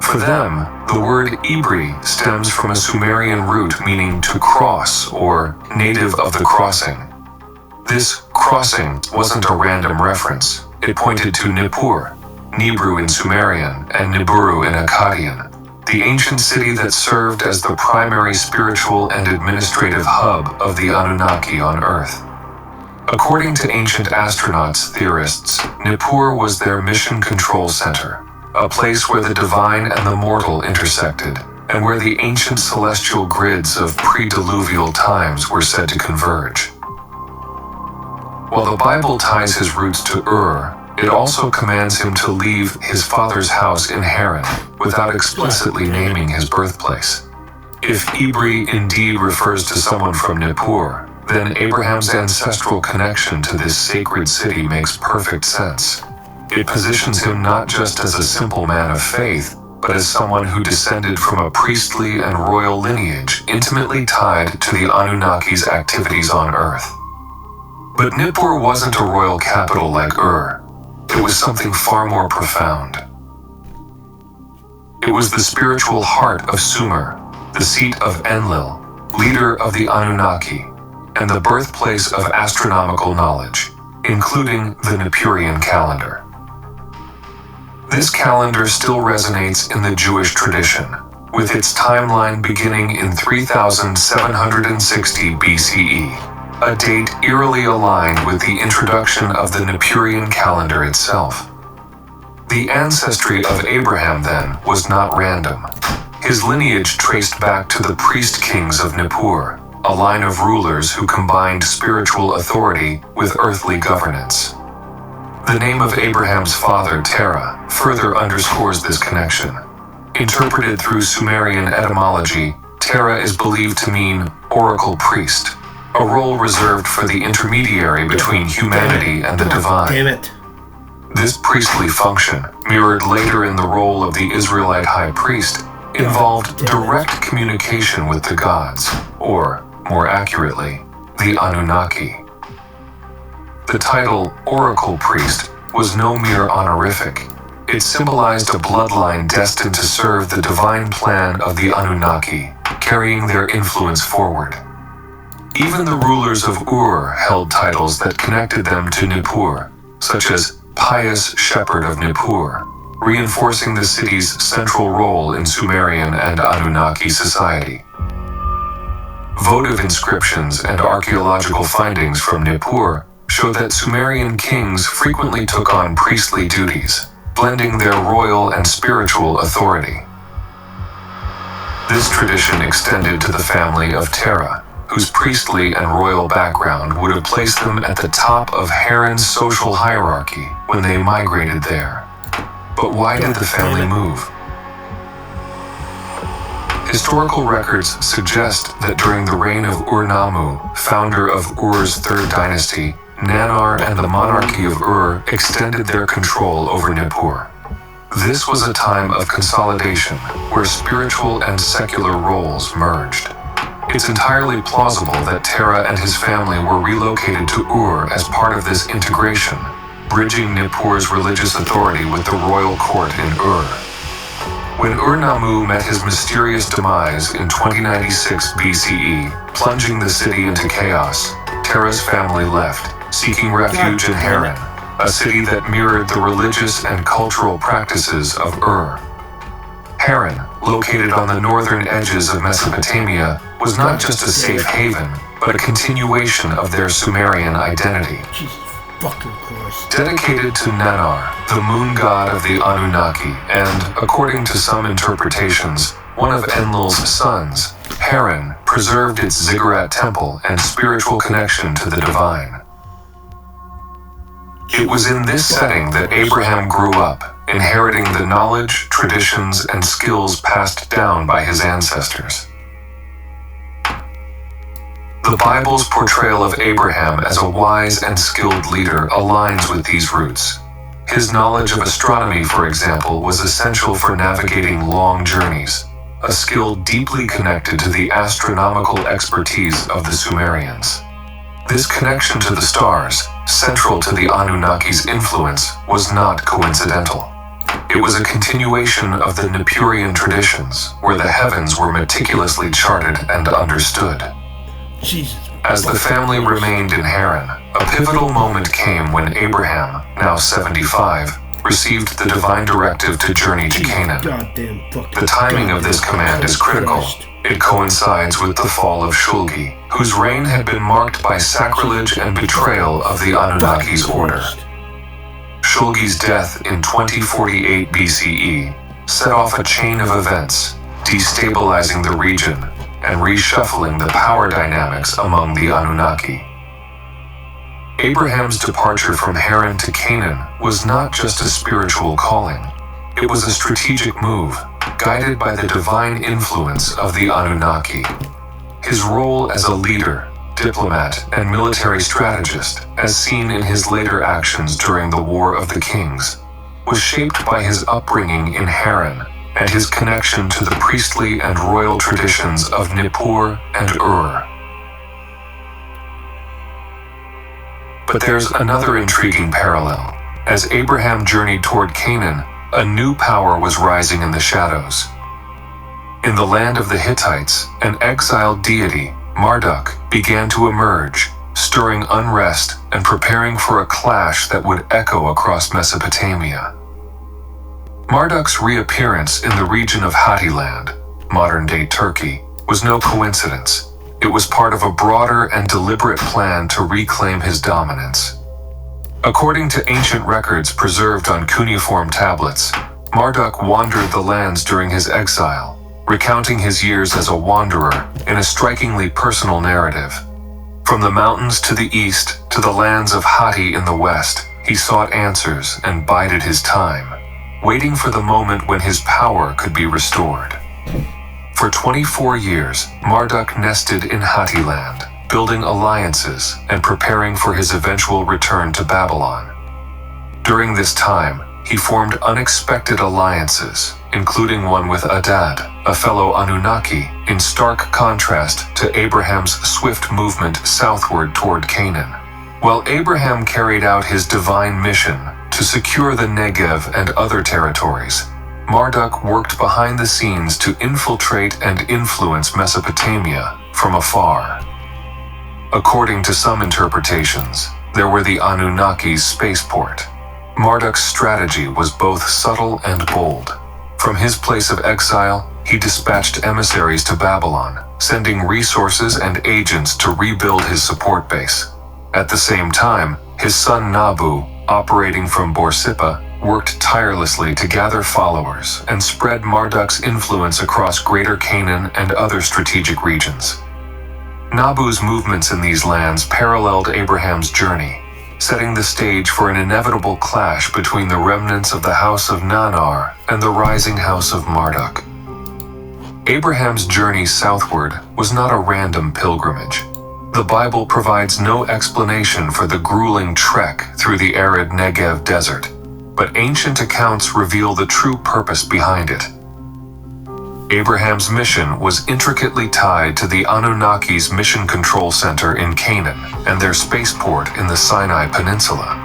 For them, the word Ibri stems from a Sumerian root meaning to cross, or native of the crossing. This crossing wasn't a random reference. It pointed to Nippur, Nibru in Sumerian, and Nibiru in Akkadian, the ancient city that served as the primary spiritual and administrative hub of the Anunnaki on Earth. According to ancient astronauts theorists, Nippur was their mission control center, a place where the divine and the mortal intersected, and where the ancient celestial grids of pre-diluvial times were said to converge. While the Bible ties his roots to Ur, it also commands him to leave his father's house in Haran, without explicitly naming his birthplace. If Ibri indeed refers to someone from Nippur, then Abraham's ancestral connection to this sacred city makes perfect sense. It positions him not just as a simple man of faith, but as someone who descended from a priestly and royal lineage intimately tied to the Anunnaki's activities on Earth. But Nippur wasn't a royal capital like Ur. It was something far more profound. It was the spiritual heart of Sumer, the seat of Enlil, leader of the Anunnaki, and the birthplace of astronomical knowledge, including the Nippurian calendar. This calendar still resonates in the Jewish tradition, with its timeline beginning in 3760 BCE. A date eerily aligned with the introduction of the Nippurian calendar itself. The ancestry of Abraham, then, was not random. His lineage traced back to the priest kings of Nippur, a line of rulers who combined spiritual authority with earthly governance. The name of Abraham's father, Terah, further underscores this connection. Interpreted through Sumerian etymology, Terah is believed to mean oracle priest, a role reserved for the intermediary between humanity and the divine. Damn it. This priestly function, mirrored later in the role of the Israelite high priest, involved direct communication with the gods, or, more accurately, the Anunnaki. The title Oracle Priest was no mere honorific. It symbolized a bloodline destined to serve the divine plan of the Anunnaki, carrying their influence forward. Even the rulers of Ur held titles that connected them to Nippur, such as Pious Shepherd of Nippur, reinforcing the city's central role in Sumerian and Anunnaki society. Votive inscriptions and archaeological findings from Nippur show that Sumerian kings frequently took on priestly duties, blending their royal and spiritual authority. This tradition extended to the family of Terah, whose priestly and royal background would have placed them at the top of Haran's social hierarchy when they migrated there. But why did the family move? Historical records suggest that during the reign of Ur-Nammu, founder of Ur's third dynasty, Nanar and the monarchy of Ur extended their control over Nippur. This was a time of consolidation where spiritual and secular roles merged. It's entirely plausible that Terah and his family were relocated to Ur as part of this integration, bridging Nippur's religious authority with the royal court in Ur. When Ur-Nammu met his mysterious demise in 2096 BCE, plunging the city into chaos, Terra's family left, seeking refuge in Haran, a city that mirrored the religious and cultural practices of Ur. Haran, located on the northern edges of Mesopotamia, was not just a safe haven, but a continuation of their Sumerian identity. Jesus fucking Christ. Dedicated to Nannar, the moon god of the Anunnaki, and, according to some interpretations, one of Enlil's sons, Haran preserved its ziggurat temple and spiritual connection to the divine. It was in this setting that Abraham grew up, inheriting the knowledge, traditions, and skills passed down by his ancestors. The Bible's portrayal of Abraham as a wise and skilled leader aligns with these roots. His knowledge of astronomy, for example, was essential for navigating long journeys, a skill deeply connected to the astronomical expertise of the Sumerians. This connection to the stars, central to the Anunnaki's influence, was not coincidental. It was a continuation of the Nippurian traditions, where the heavens were meticulously charted and understood. Jesus. As the family remained in Haran, a pivotal moment came when Abraham, now 75, received the divine directive to journey to Canaan. The timing of this command is critical. It coincides with the fall of Shulgi, whose reign had been marked by sacrilege and betrayal of the Anunnaki's order. Shulgi's death in 2048 BCE set off a chain of events, destabilizing the region and reshuffling the power dynamics among the Anunnaki. Abraham's departure from Haran to Canaan was not just a spiritual calling. It was a strategic move, guided by the divine influence of the Anunnaki. His role as a leader, diplomat, and military strategist, as seen in his later actions during the War of the Kings, was shaped by his upbringing in Haran and his connection to the priestly and royal traditions of Nippur and Ur. But there's another intriguing parallel. As Abraham journeyed toward Canaan, a new power was rising in the shadows. In the land of the Hittites, an exiled deity, Marduk, began to emerge, stirring unrest and preparing for a clash that would echo across Mesopotamia. Marduk's reappearance in the region of Hattiland, modern-day Turkey, was no coincidence. It was part of a broader and deliberate plan to reclaim his dominance. According to ancient records preserved on cuneiform tablets, Marduk wandered the lands during his exile, recounting his years as a wanderer in a strikingly personal narrative. From the mountains to the east to the lands of Hatti in the west, he sought answers and bided his time, waiting for the moment when his power could be restored. For 24 years, Marduk nested in Hattiland, building alliances and preparing for his eventual return to Babylon. During this time, he formed unexpected alliances, including one with Adad, a fellow Anunnaki, in stark contrast to Abraham's swift movement southward toward Canaan. While Abraham carried out his divine mission to secure the Negev and other territories, Marduk worked behind the scenes to infiltrate and influence Mesopotamia from afar. According to some interpretations, there were the Anunnaki's spaceport. Marduk's strategy was both subtle and bold. From his place of exile, he dispatched emissaries to Babylon, sending resources and agents to rebuild his support base. At the same time, his son Nabu, operating from Borsippa, worked tirelessly to gather followers and spread Marduk's influence across Greater Canaan and other strategic regions. Nabu's movements in these lands paralleled Abraham's journey, setting the stage for an inevitable clash between the remnants of the House of Nannar and the rising House of Marduk. Abraham's journey southward was not a random pilgrimage. The Bible provides no explanation for the grueling trek through the arid Negev desert, but ancient accounts reveal the true purpose behind it. Abraham's mission was intricately tied to the Anunnaki's Mission Control Center in Canaan and their spaceport in the Sinai Peninsula.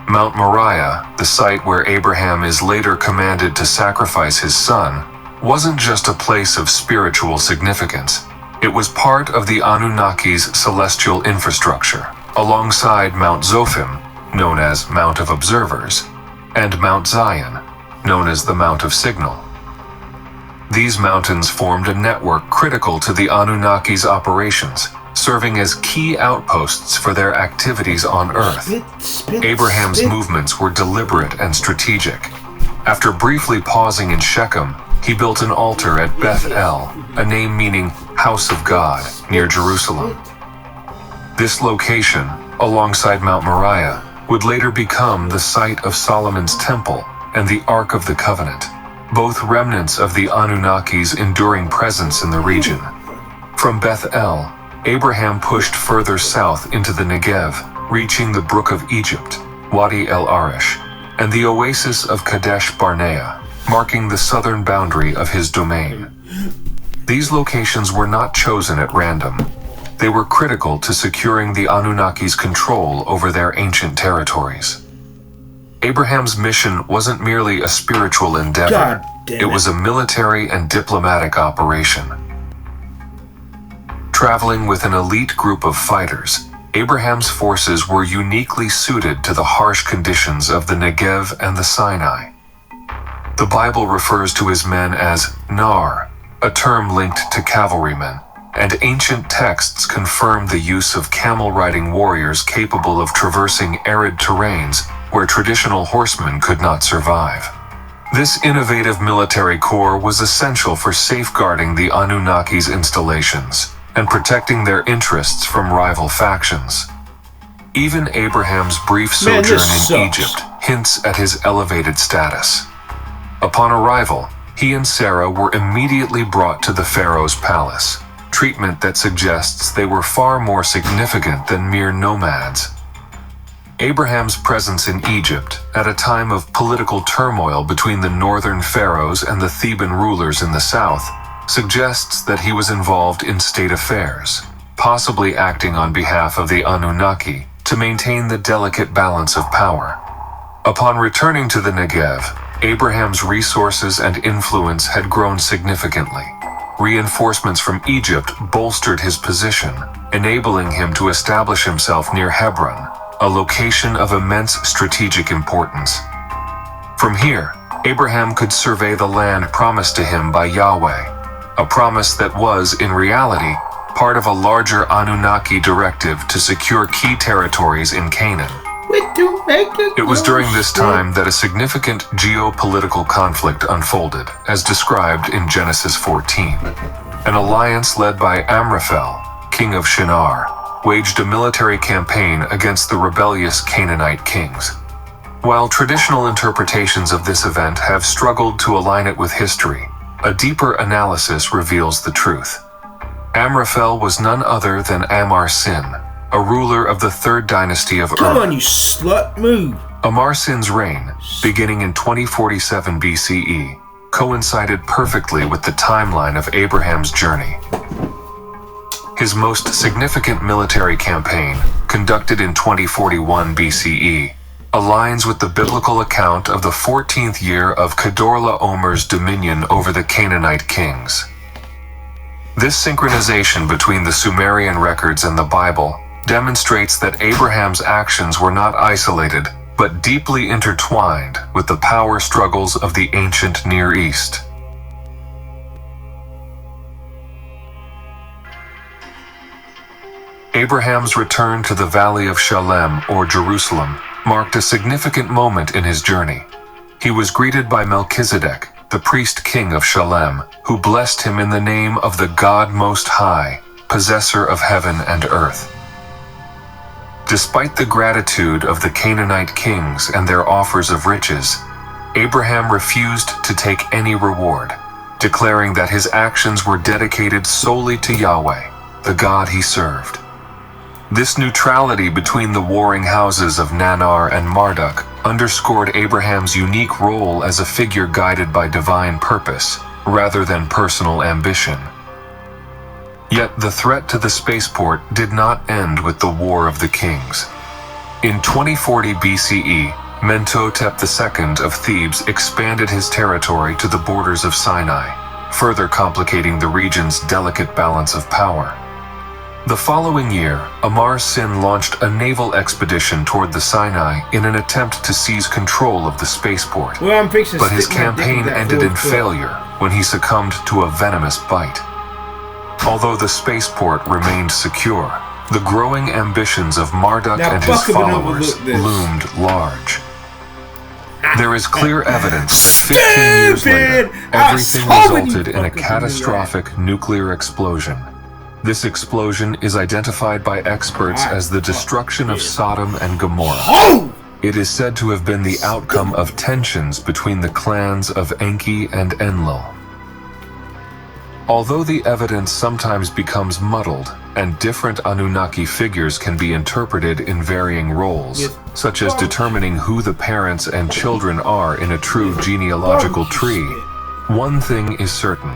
Mount Moriah, the site where Abraham is later commanded to sacrifice his son, wasn't just a place of spiritual significance. It was part of the Anunnaki's celestial infrastructure, alongside Mount Zophim, known as Mount of Observers, and Mount Zion, known as the Mount of Signal. These mountains formed a network critical to the Anunnaki's operations, serving as key outposts for their activities on Earth. Abraham's movements were deliberate and strategic. After briefly pausing in Shechem, he built an altar at Beth El, a name meaning House of God, near Jerusalem. This location, alongside Mount Moriah, would later become the site of Solomon's Temple and the Ark of the Covenant, both remnants of the Anunnaki's enduring presence in the region. From Beth El, Abraham pushed further south into the Negev, reaching the Brook of Egypt, Wadi El Arish, and the oasis of Kadesh Barnea, marking the southern boundary of his domain. These locations were not chosen at random. They were critical to securing the Anunnaki's control over their ancient territories. Abraham's mission wasn't merely a spiritual endeavor. It was a military and diplomatic operation. Traveling with an elite group of fighters, Abraham's forces were uniquely suited to the harsh conditions of the Negev and the Sinai. The Bible refers to his men as Nar, a term linked to cavalrymen, and ancient texts confirm the use of camel-riding warriors capable of traversing arid terrains where traditional horsemen could not survive. This innovative military corps was essential for safeguarding the Anunnaki's installations and protecting their interests from rival factions. Even Abraham's brief sojourn in Egypt hints at his elevated status. Upon arrival, he and Sarah were immediately brought to the pharaoh's palace, treatment that suggests they were far more significant than mere nomads. Abraham's presence in Egypt, at a time of political turmoil between the northern pharaohs and the Theban rulers in the south, suggests that he was involved in state affairs, possibly acting on behalf of the Anunnaki to maintain the delicate balance of power. Upon returning to the Negev, Abraham's resources and influence had grown significantly. Reinforcements from Egypt bolstered his position, enabling him to establish himself near Hebron, a location of immense strategic importance. From here, Abraham could survey the land promised to him by Yahweh, a promise that was, in reality, part of a larger Anunnaki directive to secure key territories in Canaan. It was during this time that a significant geopolitical conflict unfolded, as described in Genesis 14. An alliance led by Amraphel, king of Shinar, waged a military campaign against the rebellious Canaanite kings. While traditional interpretations of this event have struggled to align it with history, a deeper analysis reveals the truth. Amraphel was none other than Amar-Sin, a ruler of the third dynasty of Ur. Come on, you slut, move! Amar-Sin's reign, beginning in 2047 BCE, coincided perfectly with the timeline of Abraham's journey. His most significant military campaign, conducted in 2041 BCE, aligns with the biblical account of the 14th year of Kedorlaomer's dominion over the Canaanite kings. This synchronization between the Sumerian records and the Bible demonstrates that Abraham's actions were not isolated, but deeply intertwined with the power struggles of the ancient Near East. Abraham's return to the Valley of Shalem, or Jerusalem, marked a significant moment in his journey. He was greeted by Melchizedek, the priest king of Shalem, who blessed him in the name of the God Most High, possessor of heaven and earth. Despite the gratitude of the Canaanite kings and their offers of riches, Abraham refused to take any reward, declaring that his actions were dedicated solely to Yahweh, the God he served. This neutrality between the warring houses of Nanar and Marduk underscored Abraham's unique role as a figure guided by divine purpose, rather than personal ambition. Yet the threat to the spaceport did not end with the War of the Kings. In 2040 BCE, Mentuhotep II of Thebes expanded his territory to the borders of Sinai, further complicating the region's delicate balance of power. The following year, Amar-Sin launched a naval expedition toward the Sinai in an attempt to seize control of the spaceport. But his campaign ended in failure when he succumbed to a venomous bite. Although the spaceport remained secure, the growing ambitions of Marduk and his followers loomed large. There is clear evidence that 15 years later, everything resulted in a catastrophic nuclear explosion. This explosion is identified by experts as the destruction of Sodom and Gomorrah. It is said to have been the outcome of tensions between the clans of Enki and Enlil. Although the evidence sometimes becomes muddled, and different Anunnaki figures can be interpreted in varying roles, such as determining who the parents and children are in a true genealogical tree, one thing is certain.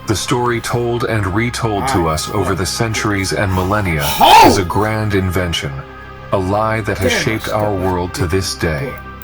The story told and retold to us over the centuries and millennia is a grand invention, a lie that has shaped our world to this day.